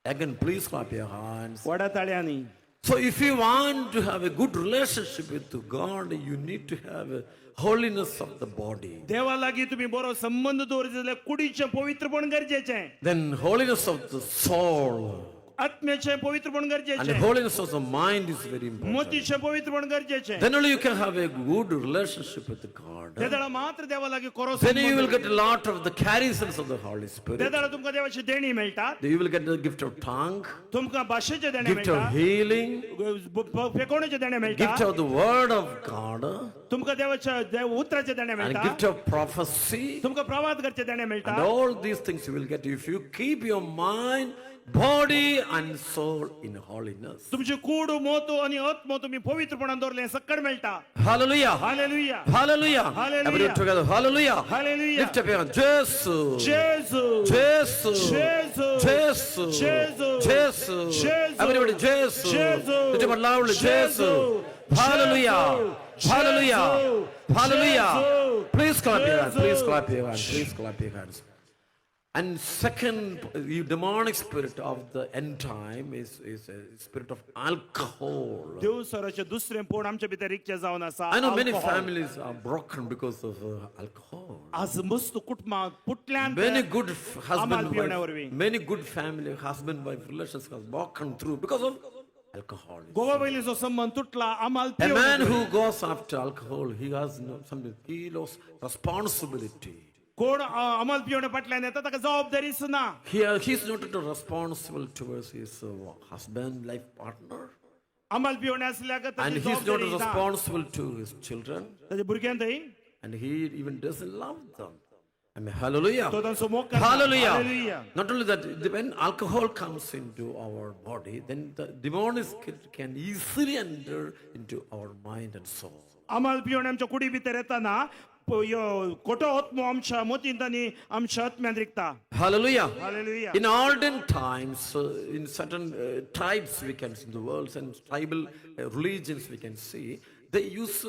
Again, please clap your hands. वडा ताळयांनी. So if you want to have a good relationship with God, you need to have a holiness of the body. देवा लागीं तुम्ही बरो संबंध दवरचे जाल्यार कुडीचें पवित्रपण गरजेचें. Then holiness of the soul. आत्म्याचे पवित्रपण And गरजेचे holiness of the mind is very important. मोतीचे पवित्रपण गरजेचे Then only you can have a good relationship with God. तेदळा मात्र देवा लागी करो Then you will get a lot of the charisms of the Holy Spirit. तेदळा तुमका देवाची देणी मेळतात You will get the gift of tongue, तुमका भाषेचे देणे gift of मेळतात healing, फेकोण्याचे देणे gift मेळतात of the word of God, तुमका देवाच्या उतराचे देणे and मेळतात gift of prophecy. तुमका प्रवाद करचे देणे And मेळतात all these things you will get if you keep your mind, body and soul in holiness. तुमचे कूड मोतो आणि आत्मा तुम्ही पवित्रपणान दवरले सकड मेळटा Hallelujah. हालेलुया Hallelujah. Hallelujah. Everybody together. Hallelujah. Hallelujah. Lift up your hand. Jesus. Jesus Jesus. Jesus Jesus. Jesus. Jesus. Jesus. Everybody, Jesus. Jesus. Lift up loudly. Jesus. Jesus. Hallelujah. Jesus. Hallelujah. Hallelujah. Jesus. Please clap your hands. Please Jesus. clap your hands. Please clap your hands. And second, the demonic spirit of the end time is a spirit of alcohol. दिवसराचे दुसरे पूर्ण आमच्या भितर रिक्चे जावन आसा I know many alcohol. families are broken because of alcohol. आज मस्त Kutumba पुटल्यान Many good husband आम्हाला पिवण्यावरवी. wife, many good family husband wife relations has broken through because of alcohol. Goa बैलीचो संबंध तुटला आम्हाला A man पिवण्यावरवी. who goes after alcohol, he has something, he lost responsibility. कोण आम्हाला पिवणे फाटल्यान येता ताका जबाबदारीच ना He's not responsible towards his husband, life partner, आम्हाला पिवणे असल्याक and ताची he's not जबाबदारी ना. responsible to his children, ताच्या भुरग्यांतय and he even doesn't love them. I mean, hallelujah. तो तांचो मोग करता. Hallelujah. Hallelujah. Not only that, when alcohol comes into our body, then the demonic spirit can easily enter into our mind and soul. आम्हाला पिवणे आमच्या कुडी भितर येताना खोटो आत्मो आमच्या मोतींत आनी आमच्या आत्म्यान रिकता Hallelujah. Hallelujah. In olden times, in certain tribes we can see in the world, and tribal religions we can see, they use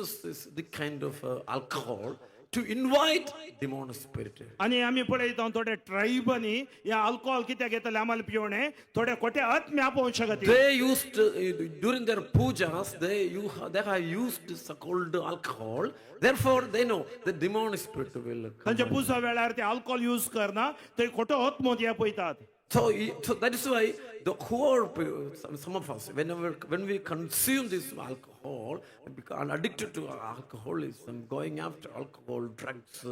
the kind of alcohol to invite demonic spirit. आणि आम्ही पळयता थोडे ट्रायबांनी या अल्कोहोल कित्याक घेतले आम्हाला पिवणे थोडे खोटे आत्मे आपोवंक शकत They used during their pujas, they have used so-called alcohol. Therefore, they know the demonic spirit will come. तांच्या पुजा वेळार ते अल्कोहोल यूज करना थंय खोटो आत्मो ते पळयतात So that is why some of us, when we consume this alcohol, we become addicted to alcoholism, going after alcohol, drugs,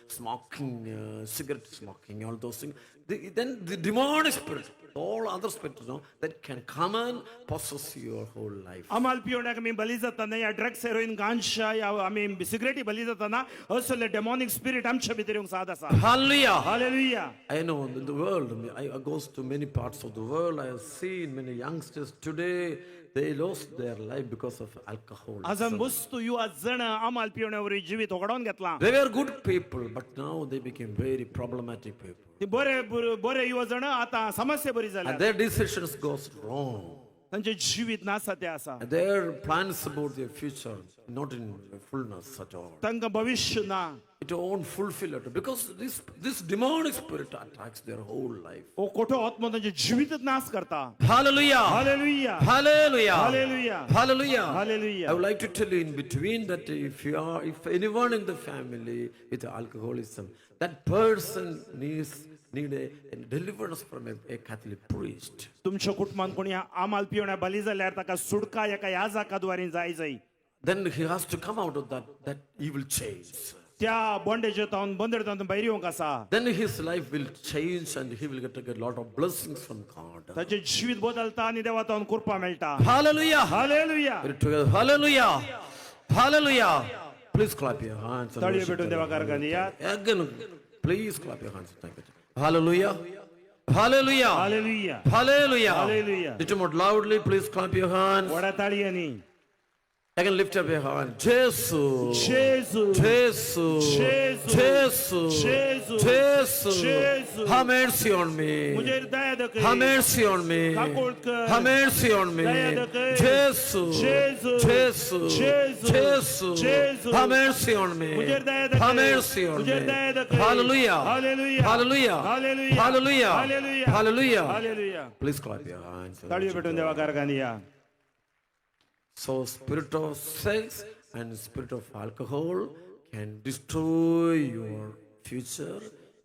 smoking, cigarette smoking, all those things. Then the demonic spirit, all other spirits, that can come and possess your whole life. आम्हाला पिवण्याक आमी बली जाताना या drugs heroin गांजा या आमी सिगरेटी बली जाताना असले demonic spirit आमच्या भितर येवंक साथ आसा Hallelujah. Hallelujah I know in the world, I goes to many parts of the world. I have seen many youngsters today, they lost their life because of alcohol. आज वस्तू युवा जण आम्हाला पिवण्यावर जीवित ओगडोन घेतला They were good people, but now they became very problematic people. ती बरे युवा जण आता समस्या बरी And जाल्या their decisions goes wrong. तांचे जीवित नासा ते आसा And their plans about their future, not in fullness at all. तांकां भविष्य ना It won't fulfill it because this demonic spirit attacks their whole life. ओ खोटो आत्मा तांचे जीवितच नाश करता Hallelujah. हालेलुया Hallelujah. हालेलुया Hallelujah. Hallelujah. I would like to tell you in between that if anyone in the family with alcoholism, that person need a deliverance from a Catholic priest. तुमच्या कुटुंबात कोणी आम्हाला पिवण्या बली जाल्यार ताका सुडका एका याजका द्वारे जाय Then he has to come out of that evil chains. त्या बॉन्डेजांतून बंदरतांतून भायर येवंक आसा Then his life will change and he will get a lot of blessings from God. ताचे जीवित बदलता आणि देवातान कृपा मेळटा Hallelujah. हालेलुया Hallelujah. Hallelujah. Please clap your hands. and ताळयो worship भेटून the देवा Lord. कारगानिया Again, please clap your hands. Thank you. Hallelujah. Hallelujah. हालेलुया Hallelujah. Hallelujah. Little more loudly, please clap your hands. वडा ताळयांनी Again, lift up your hand. Jesus. Jesus. Jesus. Jesus. Jesus. Jesus. Jesus. Jesus. Have mercy on me. मुझे दया दे Have mercy on me. काकोळकर. Have mercy on me. दया दे कर. Jesus. Jesus. Jesus. Jesus. Jesus. Jesus. Have mercy on me. मुझे दया दे Have कर. mercy on मुझे me. दया दे कर. Hallelujah. Hallelujah. Hallelujah. Hallelujah. Hallelujah. Hallelujah. Hallelujah. हालेलुया Please clap your hands. ताळयो भेटून देवा कारगानिया So spirit of sex and spirit of alcohol can destroy your future,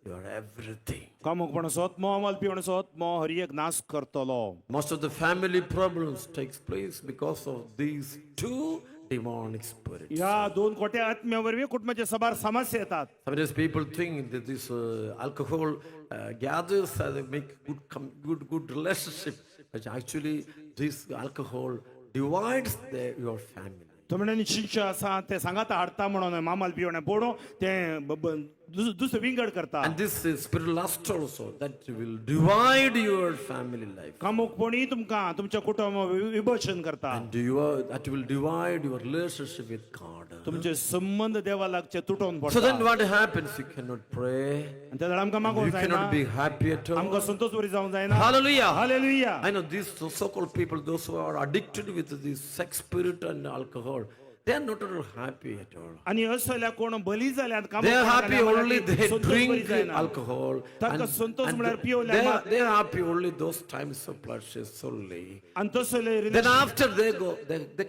you are everything. कामुकपणाचो आत्मो अमलपीपणाचो आत्मो हर एक नाश करतलो. Most of the family problems takes place because of these two demonic spirits. या दोन खोट्या आत्म्यावरवी कुटुंबाच्या सभार समस्या येतात. Sometimes people think that this alcohol gathers and make good relationship, but actually this alcohol divides your family. तुम्ही शिक्षा असा ते सांगात हाडता म्हणून मामाल पिवणे बोडो ते दुसरं विंगड करता. And this spiritual lust also that will divide your family life. कामुकपणी तुमका तुमच्या कुटुंब विभाजन करता. And that will divide your relationship with God. तुमचे संबंध देवा लागचे तुटून So then पडता. what happens? You cannot pray. आणि त्या आमका मागोवंक You जायना. cannot be happy at all. आमका संतोष बरी जावंक जायना. Hallelujah. Hallelujah. I know these so-called people, those who are addicted with this sex spirit and alcohol, they are not at all happy at all. आणि असल्या कोण बली जाल्यात They are happy only they संतोष बरी drink जायना. alcohol. ताका संतोष म्हळ्यार And पिवल्या they are happy only those times of pleasure solely. आणि तसले Then after they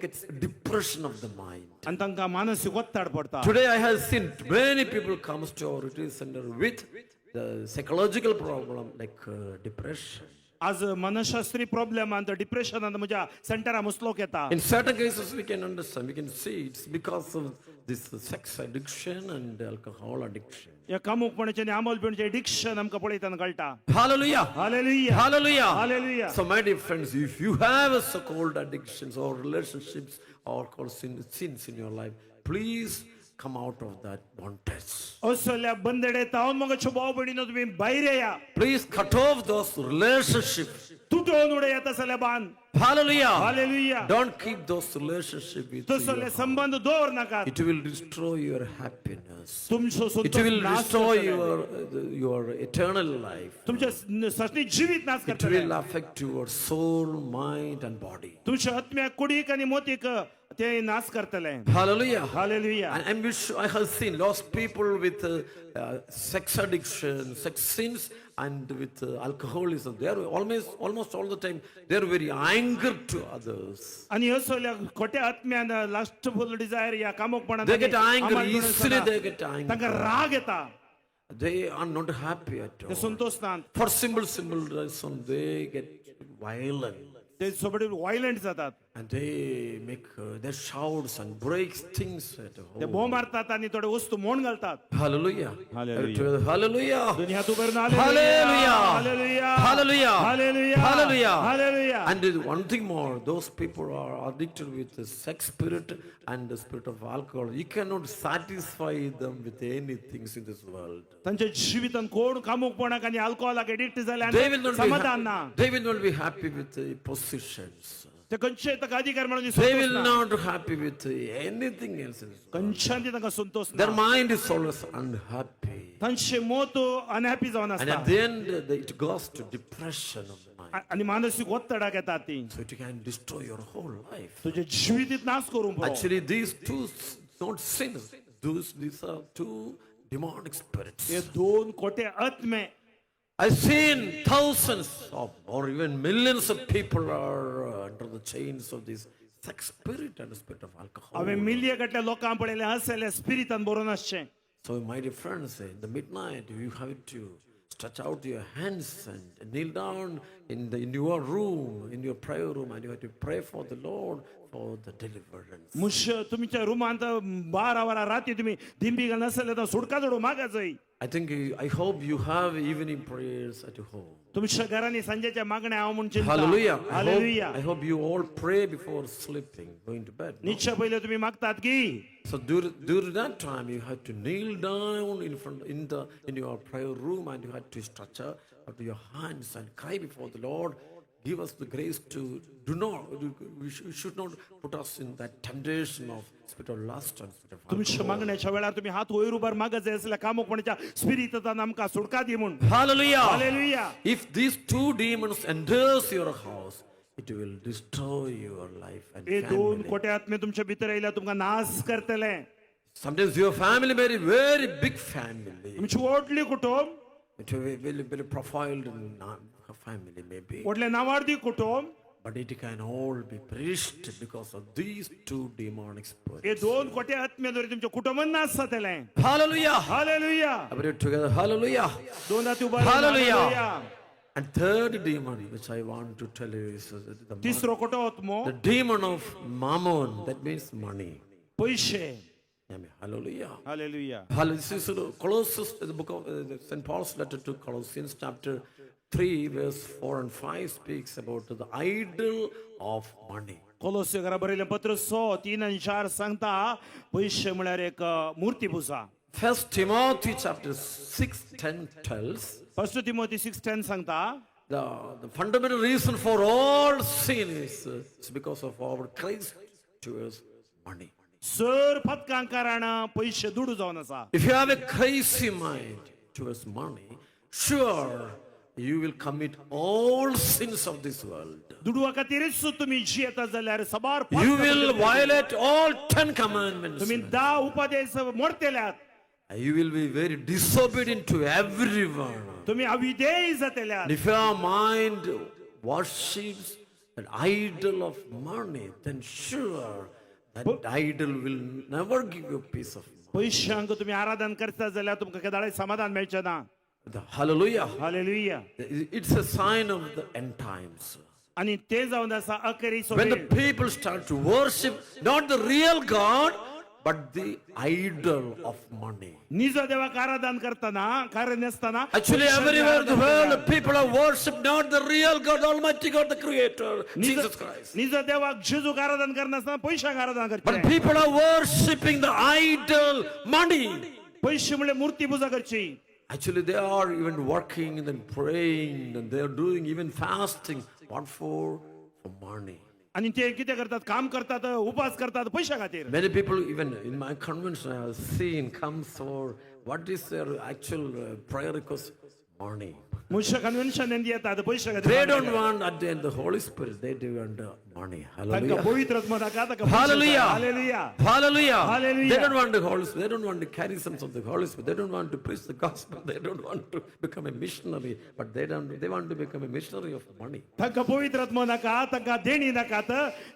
get depression of the mind. आणि तांका मानसिक ओत्ताड पडता. Today I have seen many people comes to our retreat center with the psychological problem like depression. आज मनशास्त्री problem आणि depression आणि म्हणजे सेंटरा मुसलोक येता. In certain cases we can understand, we can see it's because of this sex addiction and alcohol addiction. या कामुकपणाचे आणि अंमलपणाचे addiction आमका पळयताना कळटा. Hallelujah. हालेलुया. Hallelujah. Hallelujah. So my dear friends, if you have so-called addictions or relationships or called sins in your life, please come out of that bondage. असल्या बंदडे तावन मग भाव बहिणीनो तुम्ही बाहेर या. Please cut off those relationships. तुटून उडे येत असल्या बांध. Hallelujah. Hallelujah. Don't keep those relationships with तसले you. संबंध दोर नका. It will destroy your happiness. तुमचो It संतोष will नाश destroy करतले. your eternal life. तुमचे सष्टी जीवित नाश It करतले. will affect your soul, mind and body. तुमच्या आत्म्या कुडीक आणि मोतीक ते नाश करतले. Hallelujah. Hallelujah. And I have seen lost people with sex addiction, sex sins, and with alcoholism. They are almost all the time they are very angry to others. आणि असल्या खोट्या आत्म्यान लास्टफुल डिझायर या कामुकपणा They get angry easily. They get तांका angry. राग येता. They are not happy at ते all. संतोष नात. For simple reason, they get violent. ते सोबत व्हायलंट जातात. And they make their shouts and breaks things at ते home. भो मारतात आणि थोडे वस्तू मोड घालतात. Hallelujah. Hallelujah. Hallelujah. दुनिया हात उभारून Hallelujah. हालेलुया. Hallelujah. हालेलुया. Hallelujah. Hallelujah. And one thing more, those people are addicted with the sex spirit and the spirit of alcohol. You cannot satisfy them with anything in this world. त्यांच्या जीवितान कोण कामुकपणाक आणि अल्कोहोलाक addict झाले They will not समाधान ना. be happy with the possessions. ते कंचे तक अधिकार म्हणून They will not happy with anything else. कंचांती तांका संतोष Their ना. mind is always unhappy. तांचे मोतो अनहॅपी जावन And असता. at the end, it goes to depression of the mind. आणि मानसिक ओत्तडाक येतात ती. So it can destroy your whole life. तुझे जीवित नाश करून पळो. Actually, these two not sins. These are two demonic spirits. हे दोन खोटे आत्मे. I've seen thousands of, or even millions of people are under the chains of this sex spirit and the spirit of alcohol. हांवें मिलिये गटल्या लोकांक पळयले हसले स्पिरितान बरोवन आसचे. So my dear friends, in the midnight, you have to stretch out your hands and kneel down in your room, in your prayer room, and you have to pray for the Lord for the deliverance. मुश तुमच्या रुमांत 12 वरां राती तुम्ही दिंबी घालून आसले तर सुटका जोडू मागा जाय. I hope you have evening prayers at home. तुमच्या घरांनी संजेच्या मागण्या हांव म्हूण चिंता. Hallelujah. Hallelujah. I hope you all pray before sleeping, going to bed. No? निश्चय पहिले तुम्ही मागतात की So during that time, you have to kneel down in your prayer room, and you have to stretch out your hands and cry before the Lord. Give us the grace to we should not put us in that temptation of spirit of lust and spirit of तुमच्या alcohol. मागण्याच्या वेळार तुम्ही हात वयर उभार मागत जाय असल्या कामुकपणाच्या स्पिरितान आमकां सुटका दी म्हूण. Hallelujah. Hallelujah. If these two demons enters your house, it will destroy your life and हे दोन family. खोटे आत्मे तुमच्या भितर आयल्या तुमकां नाश करतले. Sometimes your family may be very big family. तुमची व्हडली कुटुंब, It will be very profiled family maybe. व्हडले नावार्दी कुटुंब, but it can all be perished because of these two demonic spirits. हे दोन कोटे आत्म्याद्वारे तुमच्या कुटुंबांना असतले. Hallelujah. Hallelujah. Everybody together. Hallelujah. दोन हात उभा Hallelujah. Hallelujah. And third demon, which I want to tell you, is तिसरो कोटो आत्मो the demon of mammon. That means money. पैसे. Amen. Hallelujah. हालेलुया. Hallelujah. This is Colossians, the book of St. Paul's letter to Colossians, chapter 3, verse 4 and 5 speaks about the idol of money. कोलोस्येकरा बरयलें पत्र 6 3 आणि 4 सांगता पैसे म्हळ्यार एक मूर्तीपुजा. First Timothy chapter 6:10 tells first Timothy 6:10 सांगता the fundamental reason for all sin is because of our craze towards money. सर पदकां कारण पैसे दुडू जावन आसा. If you have a crazy mind towards money, sure you will commit all sins of this world. दुडवा खातीरच तुम्ही जियेता जाल्यार सबार You will violate all 10 commandments. तुम्ही 10 उपदेश मोडतेल्यात. You will be very disobedient to everyone. तुम्ही अविधेय जातेल्यात. And if your mind worships an idol of money, then sure that idol will never give you peace of mind. पैशांक तुम्ही आराधन करता जाल्यार तुमकां केदाळे समाधान मेळचें ना. Hallelujah. Hallelujah. It's a sign of the end times. आणि ते जावन आसा अखेरीचो When the वेळ. people start to worship not the real God, but the idol of money. निज देवाक आराधन करताना कारण असताना Actually, everywhere in the world, people are worship not the real God, Almighty God, the Creator, Jesus Christ. निज देवाक जेजूक आराधन करनासतना पैशाक आराधन But करचे. people are worshiping the idol, money. पैसे म्हणजे मूर्ती पूजा करची. Actually, they are even working and then praying and they are doing even fasting. What for? For money. आणि ते किती करतात काम करतात उपास करतात पैशा खातीर. Many people, even in my convention, I have seen come for what is their actual prayer request? Money. मुख्य कन्व्हेन्शन येतात पैशा खातीर. They don't want at the end the Holy Spirit. They do want money. तांकां Hallelujah. पवित्र आत्मा नाका तांकां पैशे. Hallelujah. हालेलुया. Hallelujah. Hallelujah. They don't want the Holy Spirit. They don't want the charisms of the Holy Spirit. They don't want to preach the gospel. They don't want to become a missionary. But they want to become a missionary of money. तांकां पवित्र आत्मा नाका तांकां देणी नाकात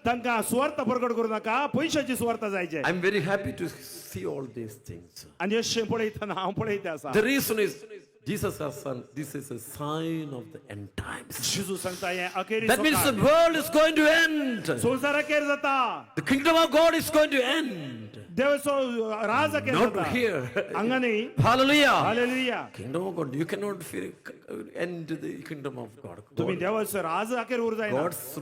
तांकां स्वार्थ प्रकट करू नाका पैशाची स्वार्थ जायचे. I'm very happy to see all these things. आणि अशें पळयतना हांव पळयता आसा. The reason is Jesus has said this is a sign of the end times. जेजू सांगता हे अखेरीचो That means the काळ. world is going to end. संसार अखेर जाता. The kingdom of God is going to end. देवाचो राज अखेर Not जाता. here. हांगा न्ही. Hallelujah. Hallelujah. Kingdom of God. You cannot end the kingdom of God. तुम्ही देवाचो राज अखेर उर जायना. God's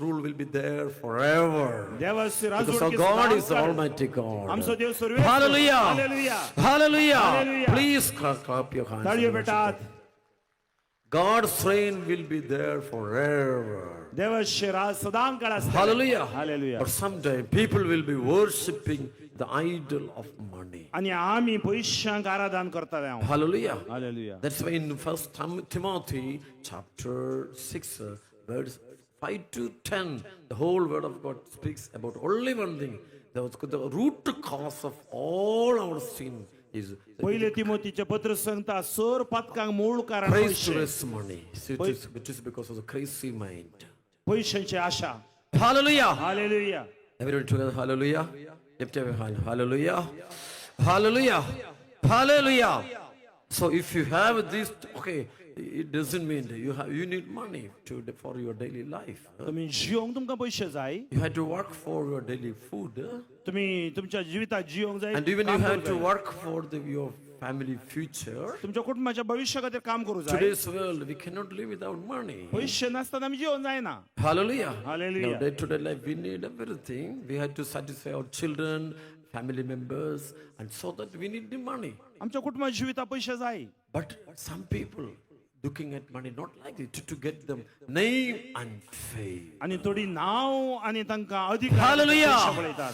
rule will be there forever. देवाचो राज Because our God is the Almighty God. आमचो देव सर्वेश्वर. Hallelujah. हालेलुया. Hallelujah. Hallelujah. Please clap your hands. ताळयो पेटात. God's reign will be there forever. देवाचो राज सदां काळ आसता. Hallelujah. Hallelujah. But someday people will be worshipping the idol of money. आणि आम्ही पैशांक आराधन करतले हांव. Hallelujah. Hallelujah. That's why in First Timothy chapter 6, verse 5 to 10, the whole word of God speaks about only one thing. The root cause of all our sin is पहिले तिमोथीचे पत्र सांगता sir पातकांक मूळ कारण praise पैसे. towards money. It is because of the crazy mind. पैशांची आशा. Hallelujah. Hallelujah. Everybody together, hallelujah. Lift up your hand, hallelujah. Hallelujah. Hallelujah. So if you have this, okay, it doesn't mean that you need money for your daily life. तुम्ही जियोंक तुमकां पैसे जाय. You had to work for your daily food. तुम्ही तुमच्या जिवितात जियोंक जाय. And even you काम have करूंक to जाय. work for your family future. तुमच्या कुटुंबाच्या भविष्या खातीर काम करू जाय. Today's world, we cannot live without money. पैसे नासतना आमी जियोंक जायना. Hallelujah. Hallelujah. Now, day-to-day life, we need everything. We had to satisfy our children, family members, and so that we need the money. आमच्या कुटुंबाच्या जिवितात पैसे जाय. But some people looking at money not like it to get them name and fame. आणि थोडी नाव आणि तांकां अधिकार Hallelujah. पैसे पळयतात.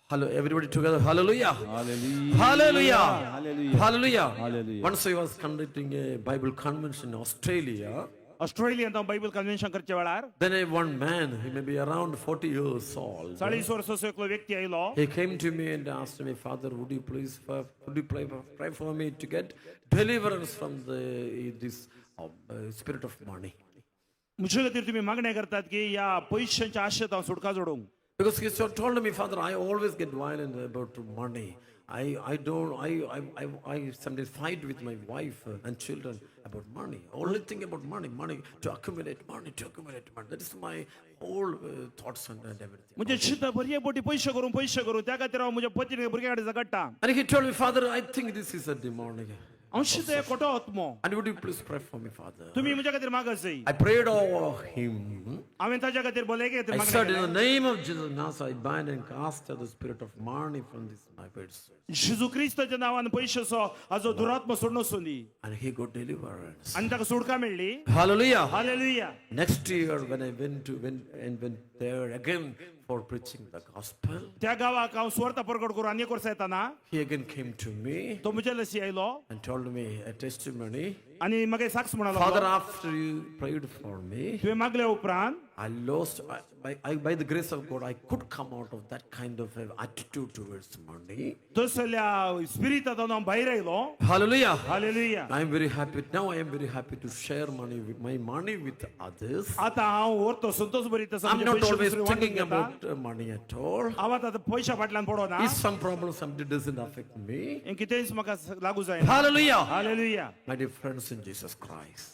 Hello, everybody together. Hallelujah. Hallelujah. Hallelujah. Hallelujah. Hallelujah. Hallelujah. Once I was conducting a Bible convention in Australia. Australian हांव Bible convention करचे वेळार Then one man, he may be around 40 years old. 40 वर्साचो एकलो व्यक्ती आयलो. He came to me and asked me, Father, would you pray for me to get deliverance from this spirit of money? मुझे खातीर तुम्ही मागण्या करतात की या पैशांच्या आशेत हांव सुटका जोडूंक. Because he told me, Father, I always get violent about money. I sometimes fight with my wife and children about money. Only think about money to accumulate money. That is my whole thoughts and everything. म्हणजे चित्त भरये पोटी पैसे करून त्या खातीर हांव म्हज्या पत्नी भुरग्यां कडेन झगडटा. And he told me, Father, I think this is a demonic. अंश ते खोटो आत्मो. And would you please pray for me, Father? तुम्ही म्हज्या खातीर मागत जाय. I prayed over him. हांवें ताच्या खातीर भलायके खातीर I मागण्या said, in the केल्या. name of Jesus, now I bind and cast out the spirit of money from this my person. जेजू क्रिस्ताच्या नांवान पैशाचो हाजो दुरात्मा सोडून सोदी. And he got deliverance. आनी ताका सुटका मेळ्ळी. Hallelujah. Hallelujah. Next year, when I went there again for preaching the gospel, त्या गावाक हांव स्वार्थ प्रकट करून आनी एक वर्सा येताना he again came to me तो म्हज्या लसी आयलो and told me a testimony. आनी म्हाका साक्ष Father, म्हणलो after you prayed for me, तुवें मागल्या उपरांत I lost, by the grace of God, I could come out of that kind of attitude towards money. तसल्या स्पिरितांतून हांव भायर आयलो. Hallelujah. Hallelujah. I am very happy. Now I am very happy to share my money with others. आतां हांव व्हरतो संतोष भरीत आसा. I'm not always वांटून thinking घेता. about money at all. हांव आतां पयशा फाटल्यान पडोना. If some problem, something doesn't affect me. हें कितेंच म्हाका लागू जायना. Hallelujah. Hallelujah. My dear friends in Jesus Christ.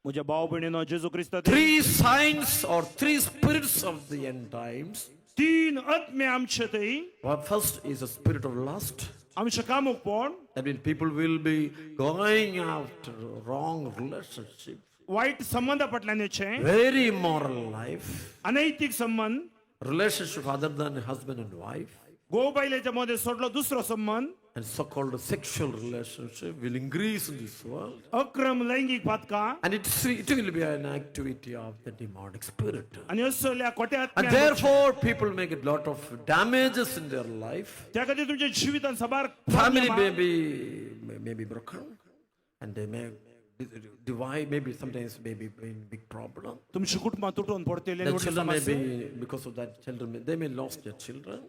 म्हज्या भाव भयणीनो जेजू क्रिस्तांत Three signs or three spirits of the end times. तीन आत्मे आमचे थंय. First is a spirit of lust. आमचे कामुकपण. That means people will be going after wrong relationship. वाईट संबंधा फाटल्यान येचें. Very immoral life. अनैतिक संबंध. Relationship other than husband and wife. घोव बायलेच्या मध्ये सोडलो दुसरो संबंध. And so-called sexual relationship will increase in this world. अक्रम लैंगिक पातकां. And it will be an activity of the demonic spirit. आनी असल्या खोट्या And आत्म्यां therefore people make a lot of damages in their life. त्या खातीर तुमच्या जिवितांत साबार Family may be broken. And they may divide, maybe sometimes maybe big problem. तुमची कुटुंबां तुटून पडटली. The children may be, because of that children, they may lose their children.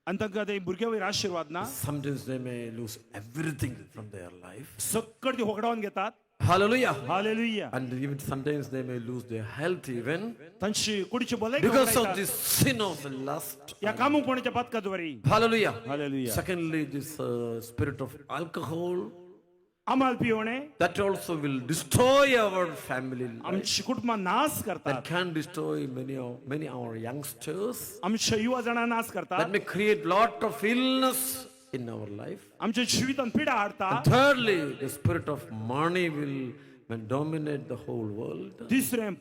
आनी तांकां ते भुरग्या वयर आशिर्वाद ना. Sometimes they may lose everything from their life. सक्कट ती होगडावन घेतात. Hallelujah. Hallelujah. And even sometimes they may lose their health even तांची कुडीची भलायकी because of वगडायतात. this sin of lust. या कामुकपणाच्या पातकां वरी. Hallelujah. हालेलुया. Secondly, this spirit of alcohol, आमाल पिवणे that also will destroy our family life. आमची कुटुंबां नाश करतात. That can destroy many our youngsters. आमच्या युवा जाणां नाश That करतात. may create lot of illness in our life. आमच्या जिवितांत पिडा हाडटा. And thirdly, the spirit of money will dominate the whole world. तिसरें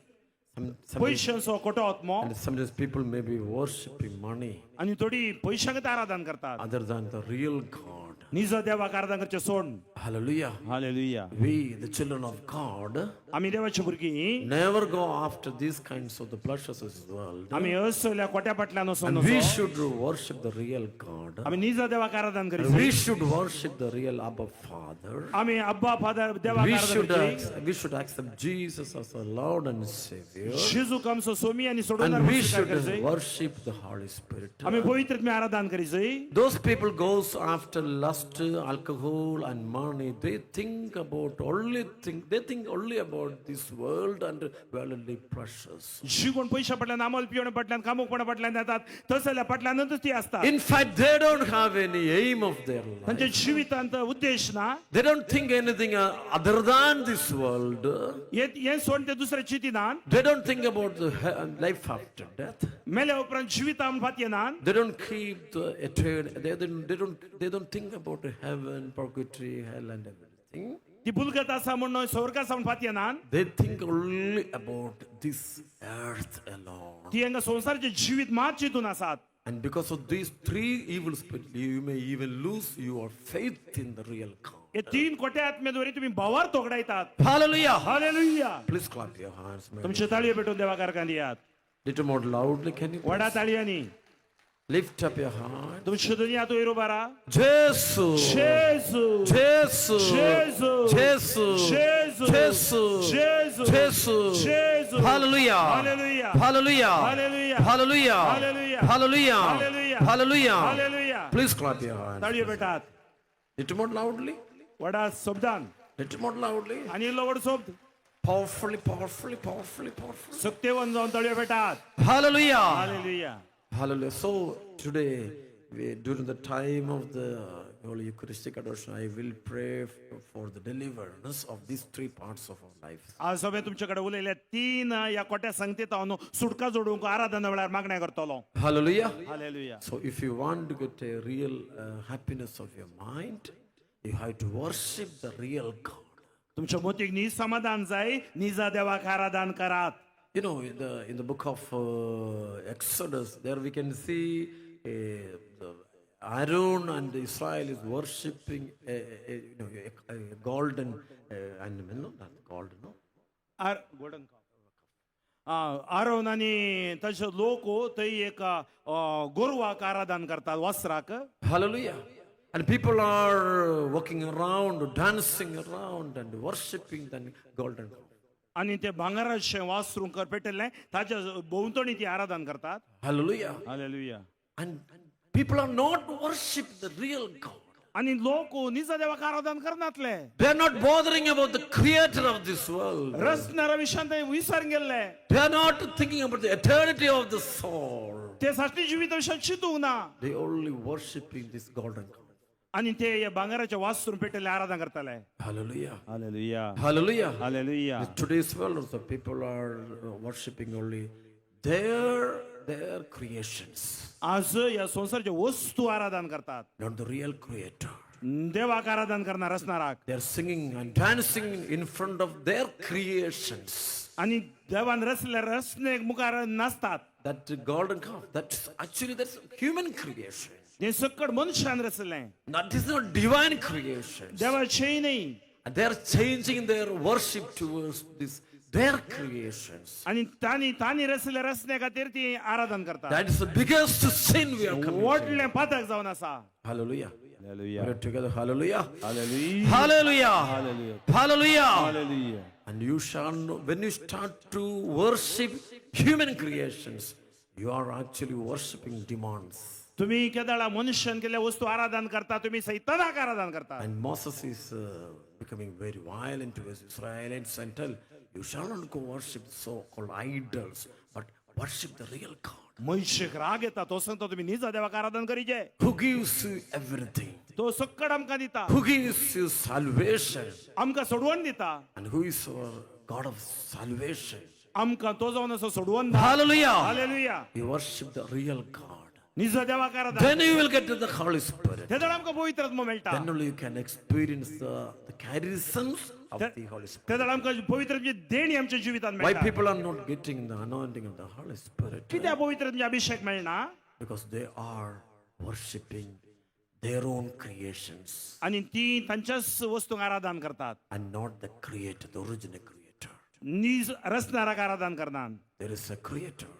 Sometimes, पैशांचो खोटो आत्मो. and sometimes people may be worshipping money आनी थोडी पैशांक आराधन करतात. other than the real God. निज देवाक आराधन करचे सोड. Hallelujah. Hallelujah. We, the children of God, आमी देवाची भुरगीं. never go after these kinds of the pleasures of this world. आमी असल्या खोट्या फाटल्यान वचून And we नसो. should worship the real God. आमी निज देवाक आराधन And करीत. we should worship the real Abba Father. आमी अब्बा फादर देवाक We आराधन should accept Jesus as our Lord and Savior. जेजू आमचो सोमी आनी सोडून And we स्वीकार should करचे. worship the Holy Spirit. आमी पवित्र आत्म्या आराधन करीत. Those people goes after lust, alcohol and money. They think only about this world and worldly pleasures. जी कोण पैशा फाटल्यान आमोल पिवणे फाटल्यान कामुकपणा फाटल्यान येतात तसल्या फाटल्यानच ती असतात. In fact, they don't have any aim of their life. तांच्या जिवितांत उद्देश ना. They don't think anything other than this world. हे सोड ते दुसऱ्या चिंतिनान. They don't think about the life after death. मेल्या उपरांत जिवितां फात येनान. They don't keep the eternal. They don't think about heaven, purgatory, hell, and everything. ती भुलगत आसा म्हणून स्वर्गा सावन फात येनान. They think only about this earth alone. ती हांगा संसारचे जिवीत मात चिंतून आसात. And because of these three evil spirits, you may even lose your faith in the real God. हे तीन खोट्या आत्म्याद्वारे तुम्ही भावार तोगडायतात. Hallelujah. हालेलुया. Please clap your hands. तुमचे ताळयो पेटून देवाक आर्गां दियात. Little more loudly, can you? Vada ताळयांनी. Lift up your hand. तुमचे दोन्ही हात वयर उबा राहा. Jesus. जेजू. Jesus. जेजू. Jesus. जेजू. Jesus. जेजू. Jesus. जेजू. Hallelujah. Hallelujah. Hallelujah. Hallelujah. Hallelujah. Hallelujah. Hallelujah. Hallelujah. Hallelujah. हालेलुया. Please clap your hands. ताळयो पेटात. Little more loudly. वडा शब्दान. Little more loudly. आणि लवड शब्द. powerfully, powerfully, powerfully, powerfully. सक्तेवन जाऊन तळयो भेटात. Hallelujah. हालेलुया. Hallelujah. So today, during the time of the Holy Eucharistic adoration, I will pray for the deliverance of these three parts of our life. आज सभे तुमच्याकडे उरलेल्या तीन या कोट्या संगतीत हांव सुटका जोडूंक आराधना वेळार मागण्या करतलो. Hallelujah. Hallelujah. So if you want to get a real happiness of your mind, you have to worship the real God. तुमच्या मोतीक नी समाधान जाय, निजा देवाक आराधन करात. You know, in the book of Exodus, there we can see Aaron and Israel is worshipping a golden animal, no, not golden, no. Aron आणि तसे लोक थंय एक गोरवाक आराधन करतात वस्त्राक. Hallelujah. And people are walking around, dancing around and worshipping the golden calf. आणि ते भांगाराचे वासरू पेटले ताच्या भोवतणी ती आराधन करतात. Hallelujah. Hallelujah. And people are not worshiping the real God. आणि लोक निजा देवाक आराधन करनातले. They are not bothering about the creator of this world. रचणारा विषयान ते विसरून गेल्ले. They are not thinking about the eternity of the soul. ते साष्टी जीवित विषयात चिंतूंक ना. They only worshiping this golden God. आणि ते या भांगाराच्या वासरून पेटले आराधन करताले. Hallelujah. हालेलुया. Hallelujah. Hallelujah. In today's world also people are worshiping only their creations, आज या संसारचे वस्तू आराधन करतात. not the real creator. देवाक आराधन करणार असणाराक. They are singing and dancing in front of their creations. आणि देवान रचले रचने मुखार नाचतात. That golden calf, that's human creation. हे सकट मनुष्यान रचले. That is not divine creation. देवाचे नाही. And they are changing their worship towards their creations. आणि तानी रचले रचने खातीर ती आराधन करतात. That is the biggest sin we are committing. व्हडले पातक जावन आसा. Hallelujah. Hallelujah. We're together. Hallelujah. हालेलुया. Hallelujah. Hallelujah. Hallelujah. And you shall know, when you start to worship human creations, you are actually worshiping demons. तुम्ही केदाळा मनुष्यान केल्या वस्तू आराधन करता, तुम्ही सैतानाक आराधन करता. And Moses is becoming very violent to his Israelites and tell, you shall not go worship so-called idols, but worship the real God. मनुष्यक राग येता, तो सांगता तुम्ही निजा देवाक आराधन करीजे. Who gives you everything? तो सकट आमकां दिता. Who gives you salvation? आमकां सोडवण दिता. And who is our God of salvation? आमकां तो जावन असो सोडवण दा. Hallelujah. Hallelujah. You worship the real God. निजा देवाक आराधन. Then you will get to the Holy Spirit. तेदळ आमकां पवित्र आत्मा मेळटा. Then only you can experience the charisms of the Holy Spirit. तेदळ आमकां पवित्र देणी आमच्या जिवितांत Why मेळटा. people are not getting the anointing of the Holy Spirit? कित्याक पवित्र अभिषेक मेळना? Because they are worshiping their own creations आणि ती तांच्याच वस्तूंक आराधन करतात. and not the creator, the original creator. निज रचणाराक आराधन करनात. There is a creator,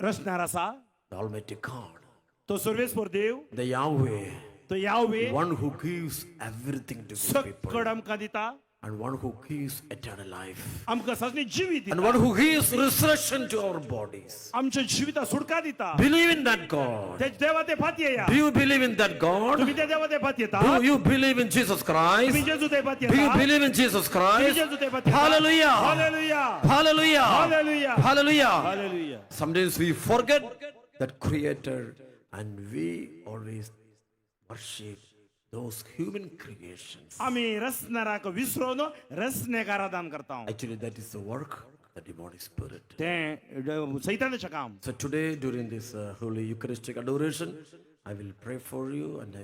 रचणार आसा, the Almighty God, तो सर्वेस्वर देव, the Yahweh, तो Yahweh, one who gives everything to good people, सकट आमकां दिता. and one who gives eternal life, आमकां सगळी जिवीत and दिता. one who gives resurrection to our bodies. आमच्या जिविता सुटका दिता. Believe in that God. ते देवा ते फाती येया. Do you believe in that God? तुम्ही त्या देवा ते फाती येता. Do you believe in Jesus Christ? तुम्ही जेजू ते फाती Do you येता. believe in Jesus तुम्ही Christ? जेजू ते फाती येता. Hallelujah. हालेलुया. Hallelujah. Hallelujah. Hallelujah. Hallelujah. Sometimes we forget that creator and we always worship those human creations. आम्ही रचणाराक विसरून रचनेक आराधन करता. Actually, that is the work of the demonic spirit. ते सैतानाचे काम. So today, during this Holy Eucharistic adoration, I will pray for you and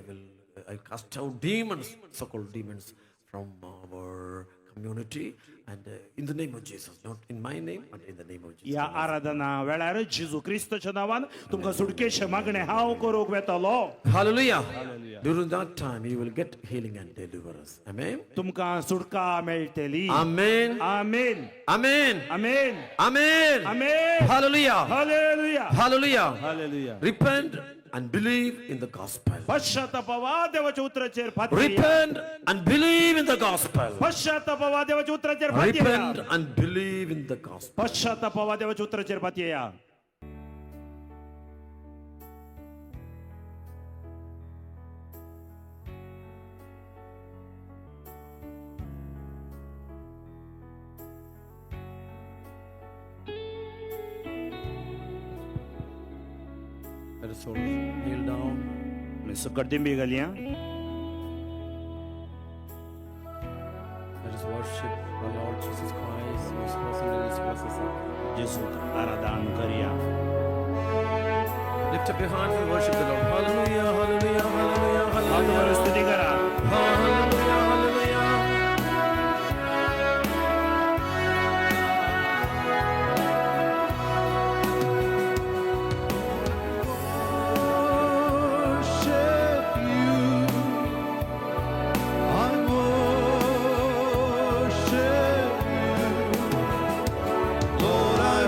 I cast out demons, so-called demons from our community and in the name of Jesus, not in my name, but in the name of Jesus. या आराधना वेळार जेजू क्रिस्ताच्या नावान तुमकां सुटकेचे मागणे हांव करूंक वेतलो. Hallelujah. During that time, you will get healing and deliverance. Amen. तुमकां सुटका मेळटली. Amen. आमेन. Amen. आमेन. Amen. आमेन. Hallelujah. हालेलुया. Hallelujah. Hallelujah. Repent and believe in the gospel. पश्चातापवा देवाच्या उतराचेर फाती येया. Repent and believe in the gospel. पश्चातापवा देवाच्या उतराचेर फाती Repent येया. and believe in the gospel. पश्चातापवा देवाच्या उतराचेर फाती येया. Let us all kneel down. मैं सुकर्दिम भी गलियां Let us worship our Lord Jesus Christ, who is present in this place. जिसु आराधन करिया Lift up your hands and worship the Lord. Hallelujah, hallelujah, hallelujah, आत्मा hallelujah. स्तुति करा Hallelujah, hallelujah. Worship you. I worship you. Lord, I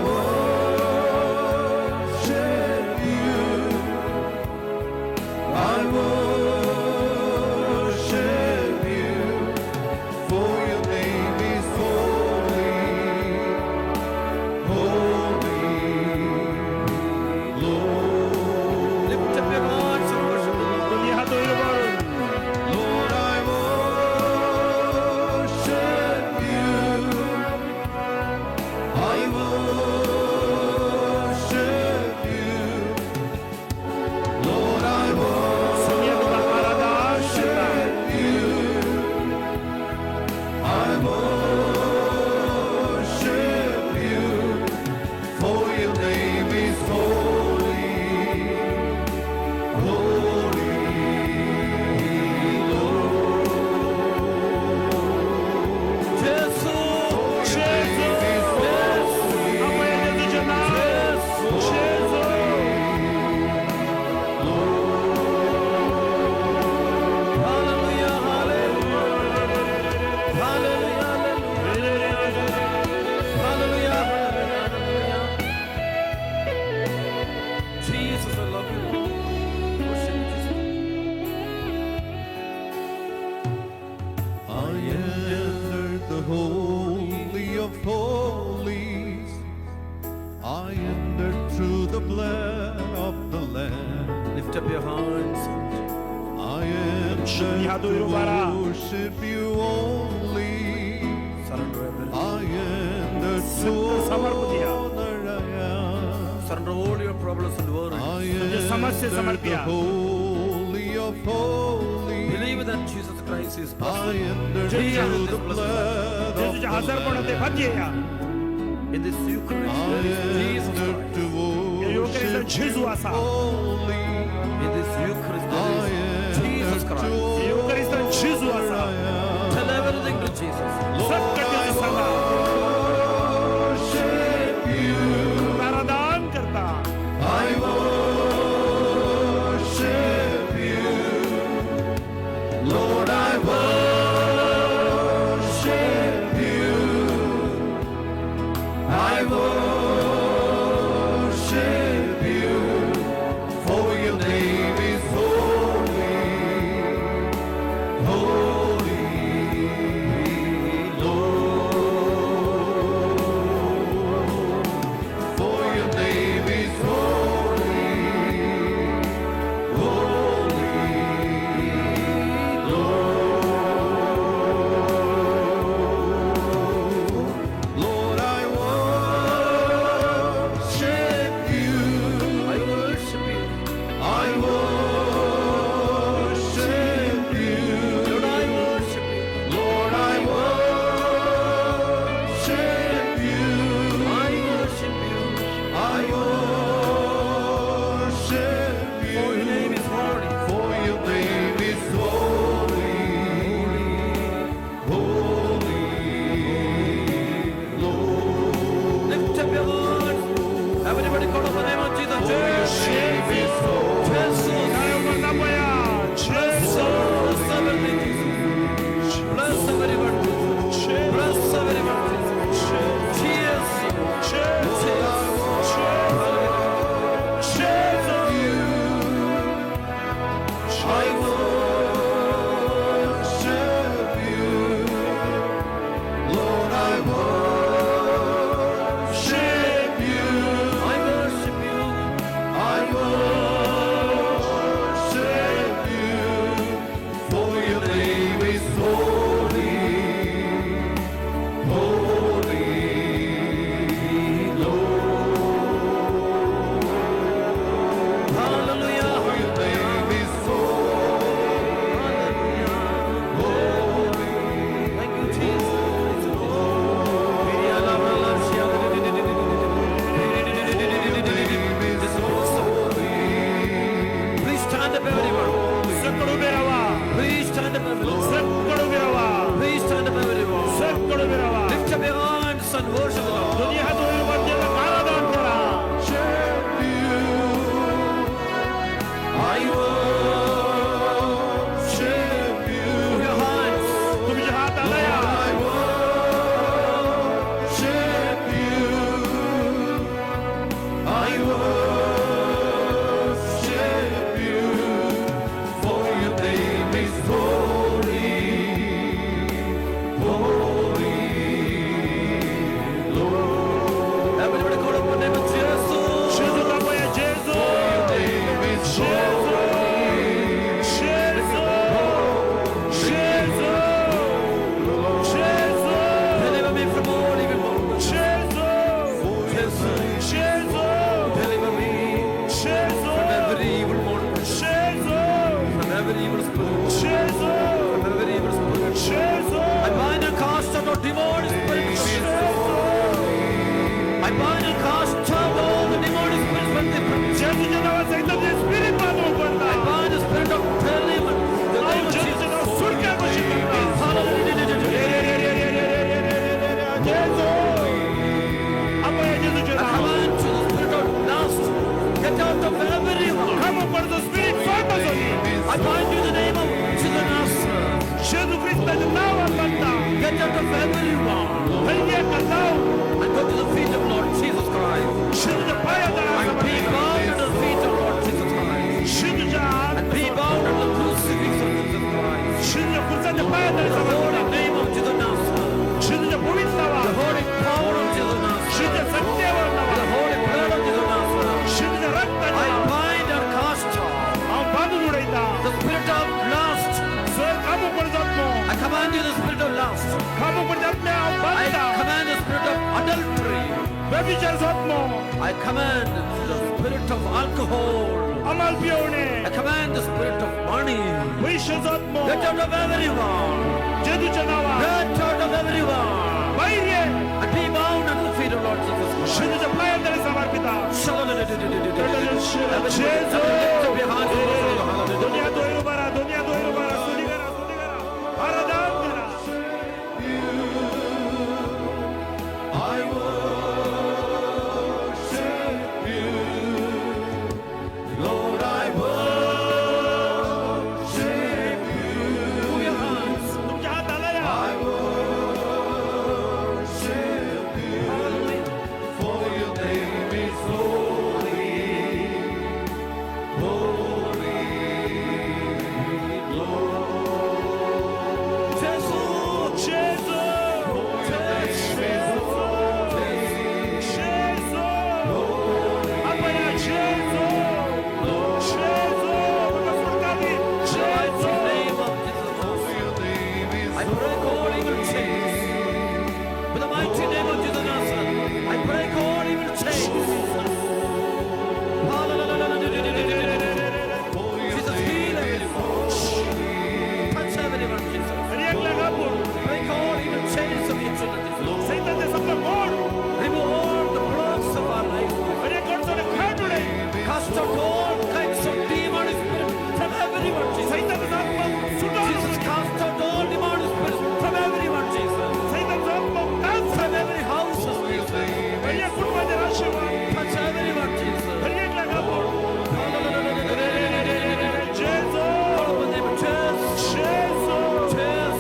worship you. I worship you. For your name is holy, holy, Lord. Lift up your hands and worship the Lord. दुनिया हाथों में बारू Lord, I worship you. I worship you. Lord, I सुनिए तो आराधन करता worship you. I worship you. For your name is holy, holy, Jesus, Amanhã de janeiro Jesus hallelujah, hallelujah, hallelujah, hallelujah, hallelujah. Jesus, I love you. Worship Jesus. I entered the Holy of Holies. I entered through the blood of the Lamb. Lift up your hands. I entered to worship you only. Surrender everything. I entered to honor I am. Surrender all your problems and worries. I समस्या entered the समर्पिया। Holy of Holies. Believe that Jesus Christ is I present entered Jesus. through the blood of जेजूच्या the हजारपणात Lamb. भाग्यया in this Eucharist. I There is Jesus entered Christ. to Eucharist worship Jesu you asa. only. In this Eucharist, I there is Jesus entered to Christ. Eucharist Jesu asa. honor I am. Tell everything to Jesus. Lord, I worship you. आराधन करता I worship you. Lord, I worship you. I worship you. For your name is holy, holy, Lord. For your name is holy, holy, Lord. Lord, I worship cast out all the demonic spirits from the 제주제 나와 사이탄의 스피릿 받고 I 본다. bind the spirit of demon. The name of 제주제 Jesus. 나와 술깨고 싶다. 제주. 아빠야 제주제 I 나와. command to the spirit of lust. Get out of everyone. 감옥버려서 스피릿 파이터소니. I bind you in the name of Jesus. 제주 그리스도의 나와 간다. Get out of everyone. 헬리에 간다. And go to the feet of Lord Jesus Christ. 제주제 파야 And 달아. be bound at the feet of Lord Jesus Christ. 제주자. And be bound at the crucifix of Jesus Christ. 제주제 불산에 파야 The 달아. holy name of Jesus Nazareth. 제주제 보이스나와. The holy power of Jesus Nazareth. 제주제 삭제와 나와. The holy blood of Jesus Nazareth. 제주제 락다니. I bind and cast out 바도 노래 있다. the spirit of lust. 감옥버려서 I command you the spirit of lust. 감옥버려서 I 바다. command the spirit of adultery. 베비자서 I command the spirit of alcohol. 아말비오네. I command the spirit of money. 위셔서 Get out of everyone. 제주자 나와. Get out of everyone. 바이리에. And be bound at the feet of Lord Jesus Christ. 제주자 파야 달아 사마피다. Lift up your hands. 도니아 도이로 봐라. 도니아 도이로 봐라. 소리가라. 소리가라. 바라다음가라. I worship you, Lord. I worship you. Move your hands. 동자 달라야. I worship you, for your name is holy, holy, Lord. 제수. 제주. 제주. 아빠야 제주. 제주. 소리까지. 제주. Name of Jesus. Your name is I break all evil chains. With the mighty name of Jesus Nazareth, I break all evil chains. Jesus, heal everyone. Touch everyone, Jesus. Break all evil chains of your children, Jesus. Remove all the blocks of our life. Cast out all kinds of demonic spirits from everyone, Jesus. Jesus, cast out all demonic spirits from everyone, Jesus. From every house, Jesus. Touch everyone, Jesus. Call upon the name of Jesus. Jesus.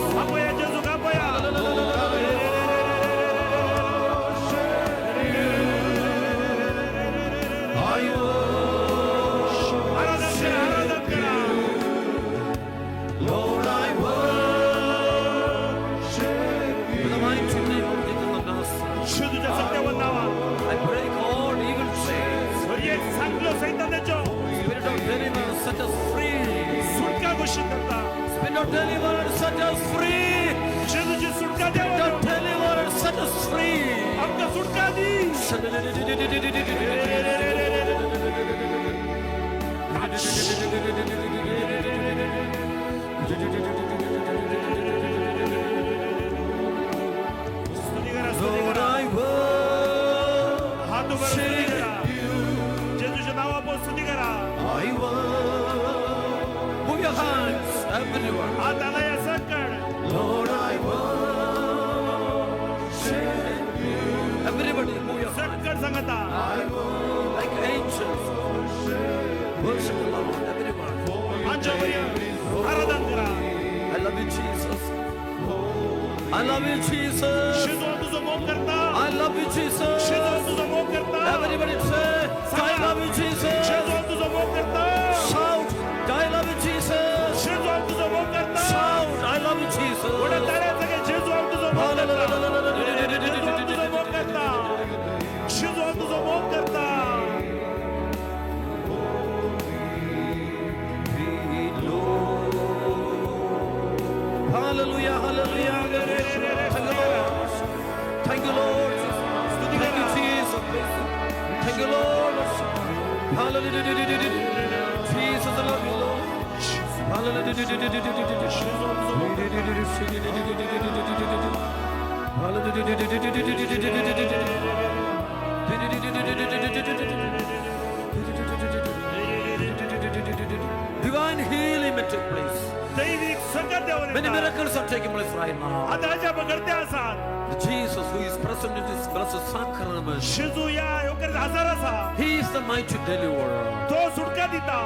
I Lord, I worship you. With the mighty name of Jesus Nazareth, I break all evil chains. Spirit of deliverance, set us free. Spirit of deliverance, set us free. Spirit of deliverance, set us free. Lord, I worship you. I worship. Move your hands, everyone. Lord, I worship you. Everybody, move your hands. Like angels. Worship the Lord, everyone. I love you, Jesus. I love you, Jesus. I love you, Jesus. Everybody say, I love you, Jesus. Shout, I love you, Jesus. Shout, I love you, Jesus. Hallelujah, hallelujah. Thank you, Lord. Thank you, Jesus. Thank you, Lord. Hallelujah. Jesus, I love you, Lord. Hallelujah. take place. दैविक संगत देऊन Many miracles are taking place right now. आता अजब घडते आसात. Jesus, who is present in this blessed son, Karunamaya, शिजू या yorker हजार असा. He is the mighty deliverer. तो सुटका दिता.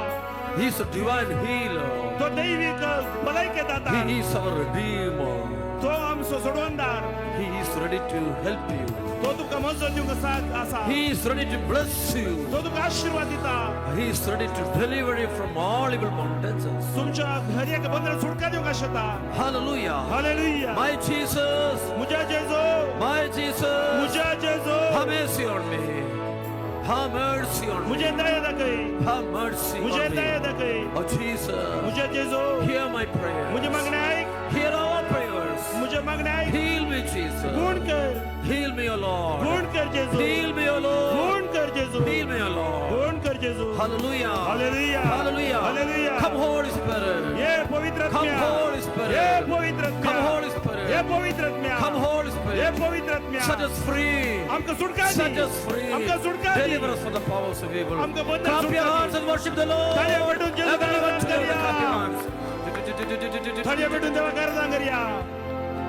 He is a divine healer. तो दैविक भलाई के दाता. He is our redeemer. तो आमचो सोडवणदार. He is ready to help you. तो तुका मजत दिवंक साथ आसा. He is ready to bless you. तो तुका आशीर्वाद दिता. He is ready to deliver you from all evil mountains. तुमच्या घरी एक बंधन सुटका दिवंक शकता. Hallelujah. हालेलुया. My Jesus. मुझे जेजो. My Jesus. मुझे Jeju. Have mercy on me. Have mercy on me. मुझे दया दकई. Have mercy मुझे on Daya me. दकई. Oh Jesus. मुझे जेजो. Hear my prayer. मुझे मांगना है. Hear our prayers. मुझे मांगना है. Heal me, Jesus. गुण कर. Heal me, O Lord. गुण कर Jeju. Heal me, O Lord. गुण कर Jeju. Heal me, O Lord. गुण कर जेजो. Hallelujah. हालेलुया. Hallelujah. Hallelujah. Come, Holy Spirit. ये पवित्र Come, आत्मा. Holy Spirit. ये पवित्र आत्मा. Come, Holy Spirit. ये पवित्र आत्मा. Come, Holy ये Spirit. पवित्र आत्मा. Set us free. हमको सुटका दी. Set us free. हमको सुटका दी. Deliver us from the powers of evil. हमको बंधन Clap your सुटका hands the. and worship the Lord. थालियां बटून जेजू Everyone गाणं together, करूया. clap your hands. थालियां बटून देवा गाणं करूया.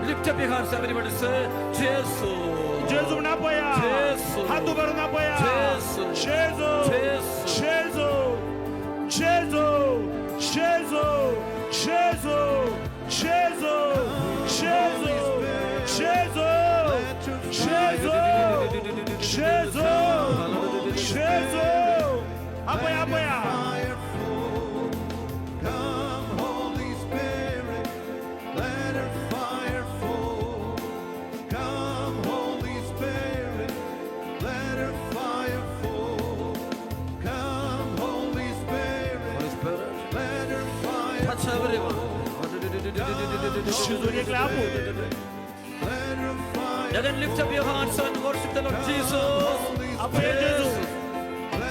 Lift up your hands, everybody. Say, Jesus. जेजू ना पया. जेजू. हाथ उभर ना पया. जेजू. जेजू. जेजू. जेजू. जेजू. जेजू. जेजू. जेजू. जेजू. जेजू. जेजू. जेजू. जेजू. अपया अपया. Come, Holy Spirit, let her fire fall. Come, Holy Spirit, let her fire fall. Come, Holy Spirit, Holy Spirit. let her fire Touch everyone. शिजू एक लाभू. let her fire Again, lift up your hands and worship the Lord Jesus. अपया Jeju.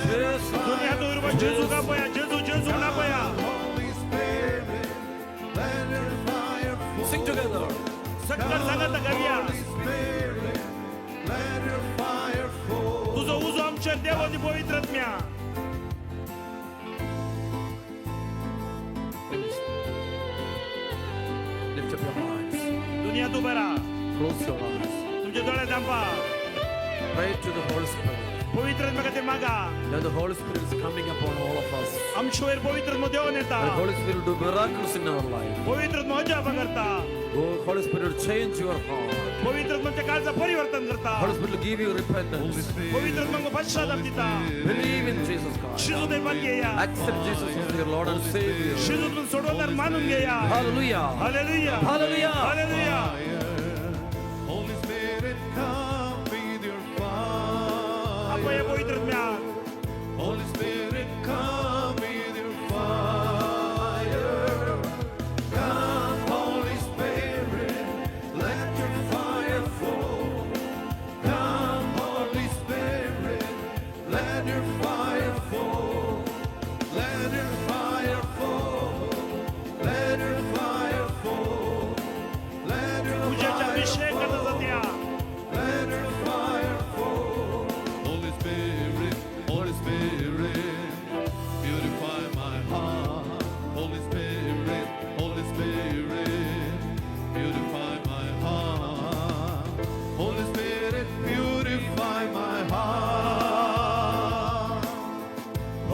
Jesus. दुनिया तो उर्वर जेजू का पया. जेजू जेजू ना पया. Holy Spirit, let her fire fall. Sing together. सककर संगत करूया. Holy Spirit, let her fire fall. तुझं उजो आमच्या देवाची पवित्र आत्म्या. Lift up your hands. दुनिया तू बरा. Close your eyes. तुमचे डोळे दांपा. Pray to the Holy Spirit. पवित्र आत्म्या खातीर मागा. Now the Holy Spirit is coming upon all of us. आमचेवर पवित्र आत्मा देऊन येता. The Holy Spirit will do miracles in our life. पवित्र आत्मा अजाप करता. Oh, Holy Spirit will change your heart. पवित्र आत्माच्या काळाचं परिवर्तन करता. Holy Spirit will give you repentance. पवित्र आत्मा पश्चाताप दिता. Believe in Jesus Christ. शिजू ते मान्य या. Accept Jesus as your Lord and Savior. शिजू तुम सोडवणार मानून घ्या. Hallelujah. हालेलुया. Hallelujah. Hallelujah. Holy Spirit, come with your fire. अपया पवित्र आत्म्या. Holy Spirit, come with your fire. Come, Holy Spirit, let your fire fall. Come, Holy Spirit, let your fire fall. Let your fire fall. Let your fire fall. Let your पूजेचा fire अभिषेक करता जात्या. let her fire fall. Holy Spirit, Holy Spirit, purify my heart. Holy Spirit, Holy Spirit, purify my heart. Holy Spirit, purify my heart.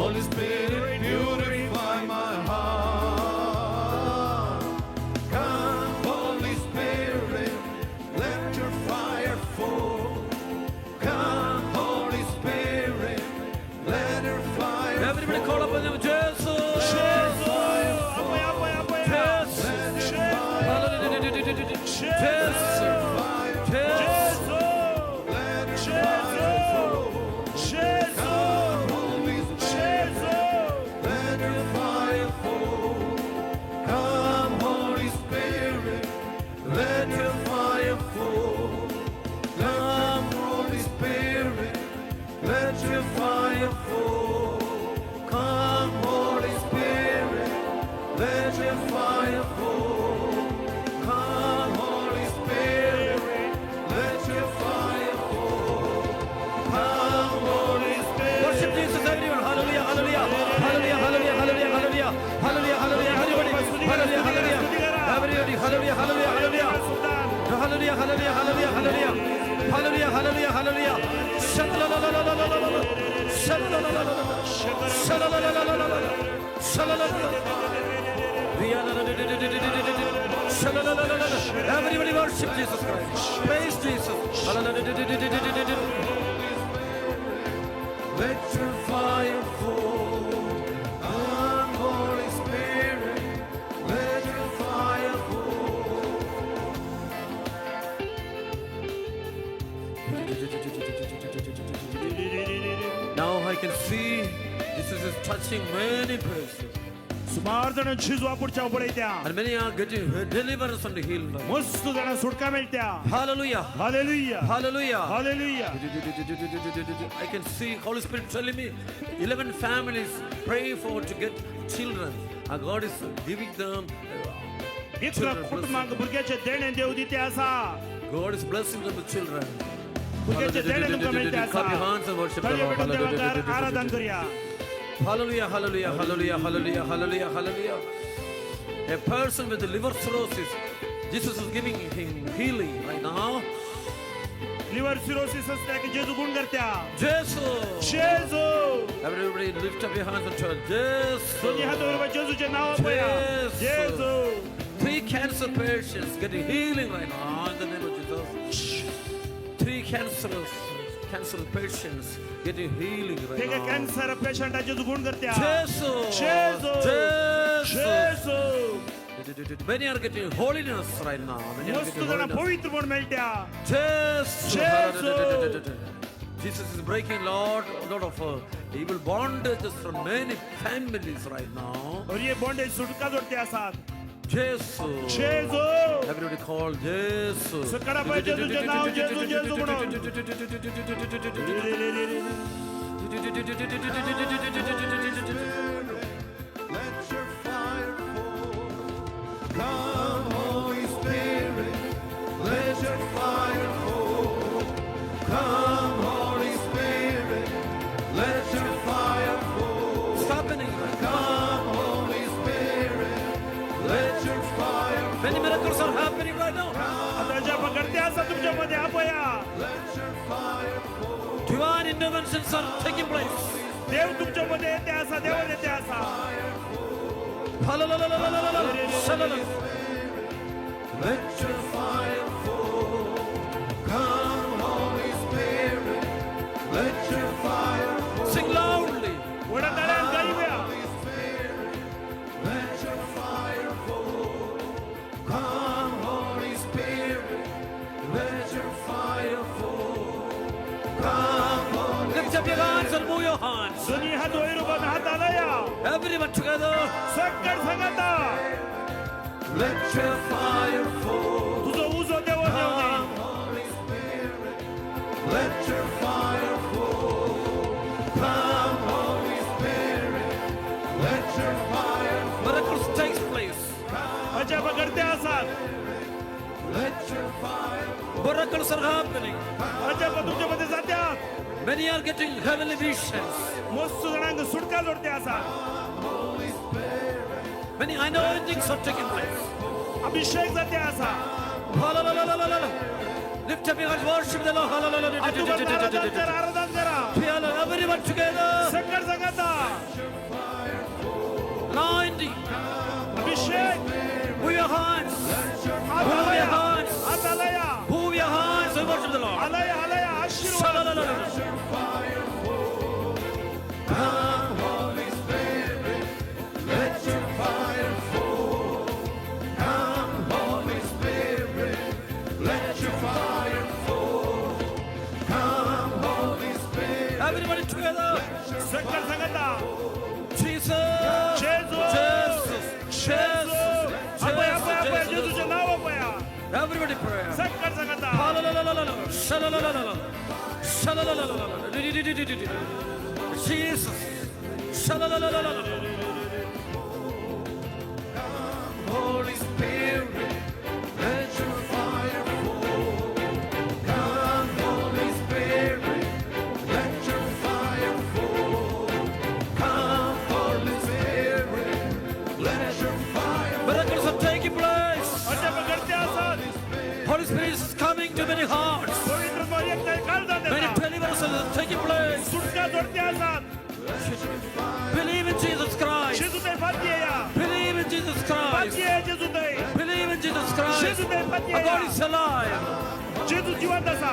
Holy Spirit, purify my heart. Come, Holy Spirit, let your fire fall. Come, Holy Spirit, let your fire Everybody call upon him, Jesus. Jeju. अपया अपया अपया. Jesus. Hallelujah. Jesus. Jesus. Jeju. Jeju. Jeju. Jeju. let your fire fall. Come, Holy Spirit, let your fire fall. Come, Holy Spirit, let your fire fall. Come, Holy Spirit, let your fire fall. Come, Holy Spirit, let your fire fall. Come, Holy Spirit. Worship Jesus, everyone. Hallelujah. Hallelujah. Hallelujah. Hallelujah. Hallelujah. Hallelujah. Hallelujah. Hallelujah. Everybody. Everybody worship Jesus Christ. Praise Jesus. Let your fire fall. Come, Holy Spirit. Let your fire fall. Now I can see Jesus is touching many persons. सुमार जण शिजवा पुढच्या पळयत्या And many are getting deliverance and healed. मस्त जण सुटका मेळत्या Hallelujah. हालेलुया Hallelujah. Hallelujah I can see Holy Spirit telling me 11 families pray for to get children. And God is giving them इतका children. कुटुंबांक भुरग्याचे देणे देव दिते आसा God is blessing them with children. भुरग्याचे देणे तुमकां मेळते आसा Clap your hands and worship the सगळे Lord. मिळून देवाक आराधन करूया Hallelujah, hallelujah, hallelujah, hallelujah, hallelujah, hallelujah. A person with the liver cirrhosis, Jesus is giving him healing right now. Liver cirrhosis असल्या की जेजू गुण करत्या Jesus. Jeju Everybody lift up your hands and tell Jesus. दोन्ही हात वर जेजूचे नाव पया जेजू 3 cancer patients getting healing right now in the name of Jesus. 3 cancer patients getting healing right ठीक आहे now. Cancer patient जेजू गुण करत्या Jesus. जेजू Jesus. Jeju Many are getting holiness right now. Many are मस्त getting जण holiness. पवित्र गुण मेळत्या Jesus. Jesus. Jesus is breaking lot of evil bondages from many families right now. और ये बॉन्डेज सुटका जोडते आसात Jesus. जेजू Everybody call Jesus. सकड़ा पाय जेजूचे नाव जेजू जेजू म्हणून Let your fire fall. Come, Holy Spirit. Let your fire fall. Come, Holy Spirit. Let your fire fall. It's happening. Come, Holy Spirit. Let your fire fall. Many miracles are happening right now. आता ज्या पकडते आसा तुमच्यामध्ये आपया Let your fire fall. Divine interventions are taking place. देव तुमच्यामध्ये येते आसा देव येते आसा Let your fire fall. Come, Holy Spirit. Let your fire fall. Sing loudly. वडताळ्यान गायूया Holy Spirit. Let your fire fall. Come, Holy Spirit. Let your fire fall. Come, Holy Lift up your hands and move your hands. दोन्ही हात वयर उभारून हात आलाया Everyone together. सकट सांगता Let your fire fall. तुझो उजो देव देवने Come, Holy Spirit. Let your fire fall. Come, Holy Spirit. Let your fire fall. Miracles takes place. अजा पकडते आसात Let your fire fall. Miracles are happening. अजा तुमच्यामध्ये जात्यात Many are getting heavenly visions. मस्त जणांक सुटका जोडते आसा Holy Spirit. Many anointings are taking place. अभिषेक जाते आसा Hallelujah. Lift up your hands, worship the Lord. आराधन करा आराधन करा Everyone together. सकट सांगता Anointing. Abhishek Move your hands. हात Move your आलाया hands. हात आलाया Move your hands and worship the Lord. आलाया आलाया आशीर्वाद Come, Holy Spirit. Let your fire fall. Come, Holy Spirit. Let your fire fall. Come, Holy Spirit. Everybody together. सकट सांगता Jesus. जेजू Jesus. Jesus. अपया अपया अपया जेजूचे नाव अपया Everybody pray. सकट सांगता Jesus. Holy Spirit. Let your fire fall. Come, Holy Spirit. Let your fire fall. Come, Holy Spirit. Let your fire fall. Miracles are taking place. अजा पकडते आसात Holy Spirit is coming to many hearts. पवित्र पर्यंत काल जाते Many deliverances are taking place. Christ. सुटका जोडते असतात Believe in Jesus Christ. जेजू ते फाती या Believe in Jesus Christ. फाती आहे जेजू ते Believe in Jesus Christ. जेजू ते फाती Our God आहे is alive. जेजू जिवंत असा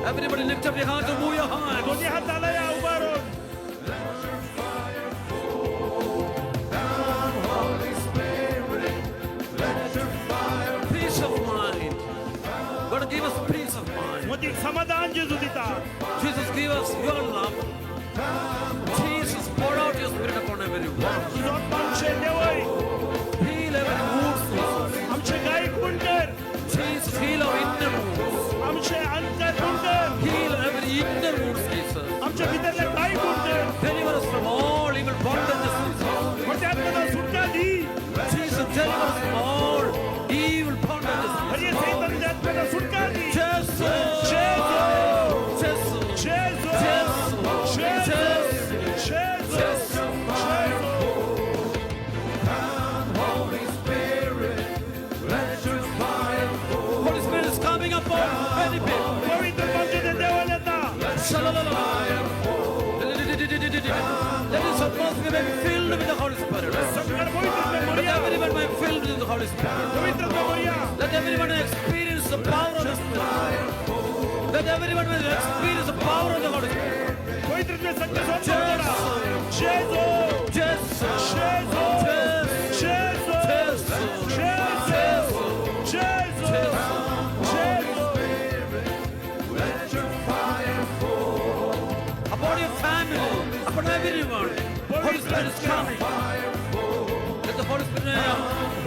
Everybody lift up your hands and move your hands. दोन्ही हात झाला या उभा राहून Peace of mind. God give us peace of mind. मोठी समाधान जेजू दिता Jesus give us your love. Jesus pour out your spirit upon everyone. तुझा आमचे देवय Heal every wound. आमचे गायक गुणकर Jesus heal our inner wounds. आमचे अंतर गुणकर Heal every inner wounds, Jesus. आमच्या भीतरले गायक गुणकर Deliver us from all evil bondages, Jesus. मोठ्या आत्म्याला सुटका दी Jesus, deliver us from all evil bondages. हरिये सैतानाच्या आत्म्याला सुटका दी Jesus. जेजू Jesus. जेजू Jesus. Jeju Jeju Holy Spirit is coming upon many people. पवित्र पंचते देवाला येता Let this atmosphere be filled with the Holy Spirit. सगळं पवित्र Let memorial everyone be filled with the Holy Spirit. पवित्र memorial Let everyone experience the power of the Spirit. Let everyone experience the power of the Holy Spirit. पवित्र में सत्य सोचना जेजू Jesus. Jeju Jeju Jeju Jeju Upon your family, upon everyone, Holy Spirit is coming. Let the Holy Spirit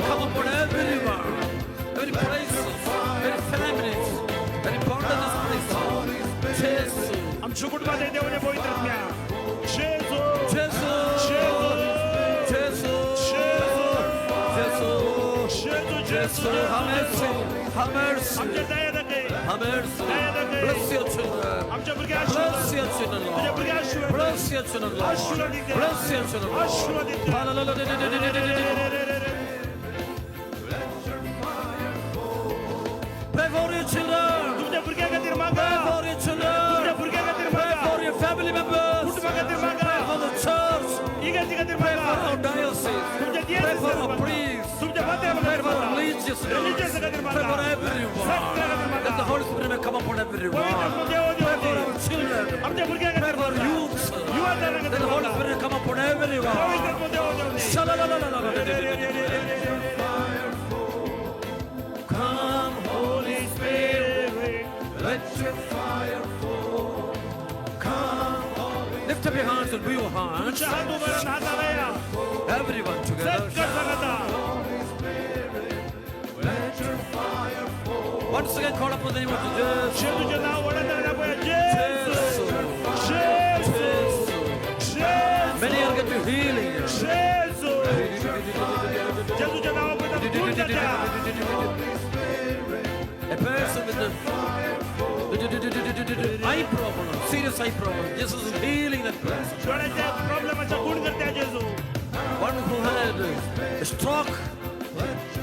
come upon everyone, every places, every families, every bondages places. Jesus, आमच्या कुटुंबात देवाने पवित्र आत्म्या जेजू Jesus, जेजू Jesus, जेजू Jesus, Jeju Jeju have mercy, have mercy, आमच्या दया दे have mercy. Bless your children. आमच्या भुरग्या Bless your children, तुझ्या Lord. भुरग्या आशीर्वाद Bless your children, Lord. आशीर्वादित they. Bless your children, Lord. आशीर्वादित they. Pray for your children. तुझ्या भुरग्या खातीर Pray मागा for your children. तुझ्या भुरग्या खातीर Pray मागा for your family members. Kutumba खातीर मागा Pray for the church. इगर्जी खातीर Pray मागा for our diocese. तुमच्या Pray for दियाचे our priests. तुमच्या मात्या Pray for मागा religious religious leaders. खातीर Pray for मागा everyone. सगळ्या खातीर Let the मागा Holy Spirit may come upon everyone. पवित्र आत्मा देव Pray for Dev our children. आमच्या भुरग्या Pray खातीर for मागा youth. युवा जनांना Let खातीर the Holy मागा Spirit come upon everyone. पवित्र आत्मा देव देव Come, Holy Spirit, let your fire fall. Come, lift up your hands and wave your hands. तुमच्या हात उभारून हाताला या Everyone together. सत्कर सांगता Once again, call upon the name of Jesus. जेजूचे नाव वडताना पाया जेजू जेजू जेजू Many are getting healing. जेजू जेजूच्या नावामध्ये दूर जात्या A person with eye problem, serious eye problem, Jesus is healing that person. डोळ्याच्या प्रॉब्लेमाचा गुण करत्या जेजू One who had a stroke,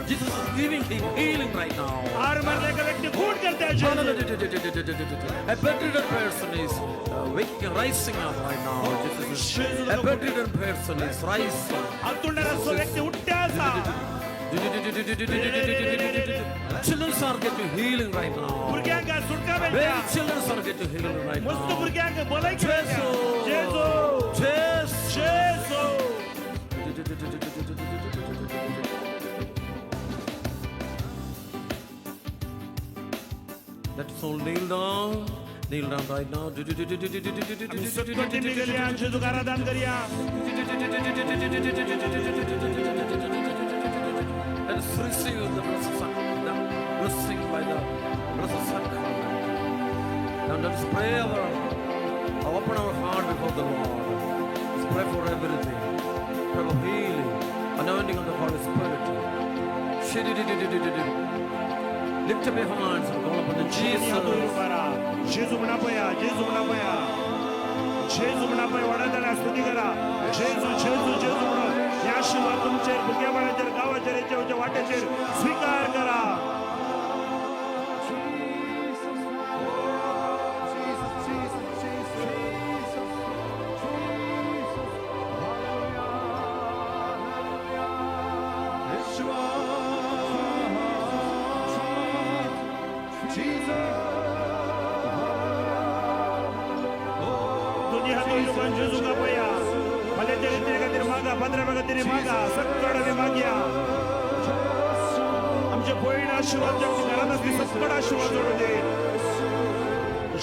Jesus is giving him healing right now. हार मारले का व्यक्ती गुण करत्या जेजू A bedridden person is waking and rising up right now. A bedridden person is rising. अंतुंडाला सो व्यक्ती उठत्या असा Children are getting healing right now. भुरग्यांका सुटका Many भेटत्या children are getting healing right मस्त now. भुरग्यांका भलाई भेटत्या जेजू Jesus. जेजू Jesus. Let's all kneel down. Kneel down right now. सत्कोटी मिगलिया जेजू का आराधन करिया Let us receive the blessing by the blessed sacrament. Now let us pray open our heart before the Lord. Let's pray for everything. Pray for healing, anointing of the Holy Spirit. Lift up your hands and call upon the Jesus. जेजू म्हणा पया जेजू म्हणा पया जेजू म्हणा पया वडादाला स्तुती करा जेजू जेजू जेजू म्हणा या आशीर्वाद तुमचे भुरग्या बाळांचेर गावाचेर येच्या वाट्याचेर स्वीकार करा दोन्ही हात लोकांना जेजू का पया मला चरित्र खातीर मागा पंधरा खातीर मागा सक्कड मागया आमचे पयण आशीर्वाद ज्या घरात असली सक्कड आशीर्वाद जोडू दे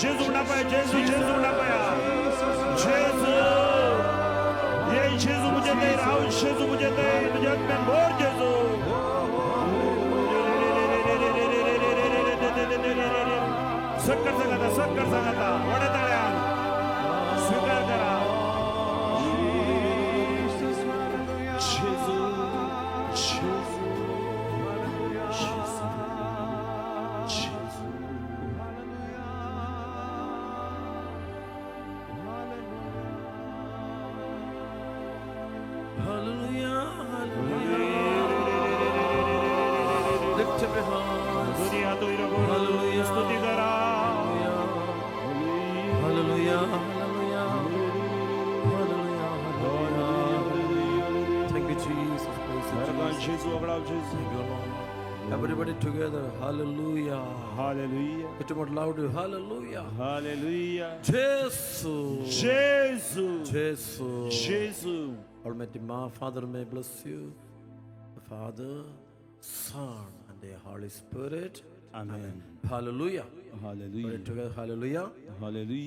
जेजू ना पाया जेजू ना पाया जेजू ये जेजू मुझे दे राव जेजू मुझे दे तुझे आत्म्यान भर जेजू सक्कड सांगता वड्या ताळ्यान स्वीकार करा जेजू Hallelujah, hallelujah. Lift up your hands. दोन्ही हात Hallelujah. स्तुती करा Hallelujah, hallelujah. Hallelujah, hallelujah. Thank you, Jesus. Praise you, Jesus. जेजू वगडाव जेजू Thank you, Lord. Everybody together. Hallelujah. हालेलुया Get more louder. Hallelujah. हालेलुया Jesus. जेजू Jesus. जेजू Almighty Father may bless you. The Father, Son, and the Holy Spirit. Amen. Hallelujah. Hallelujah Together. Hallelujah. Hallelujah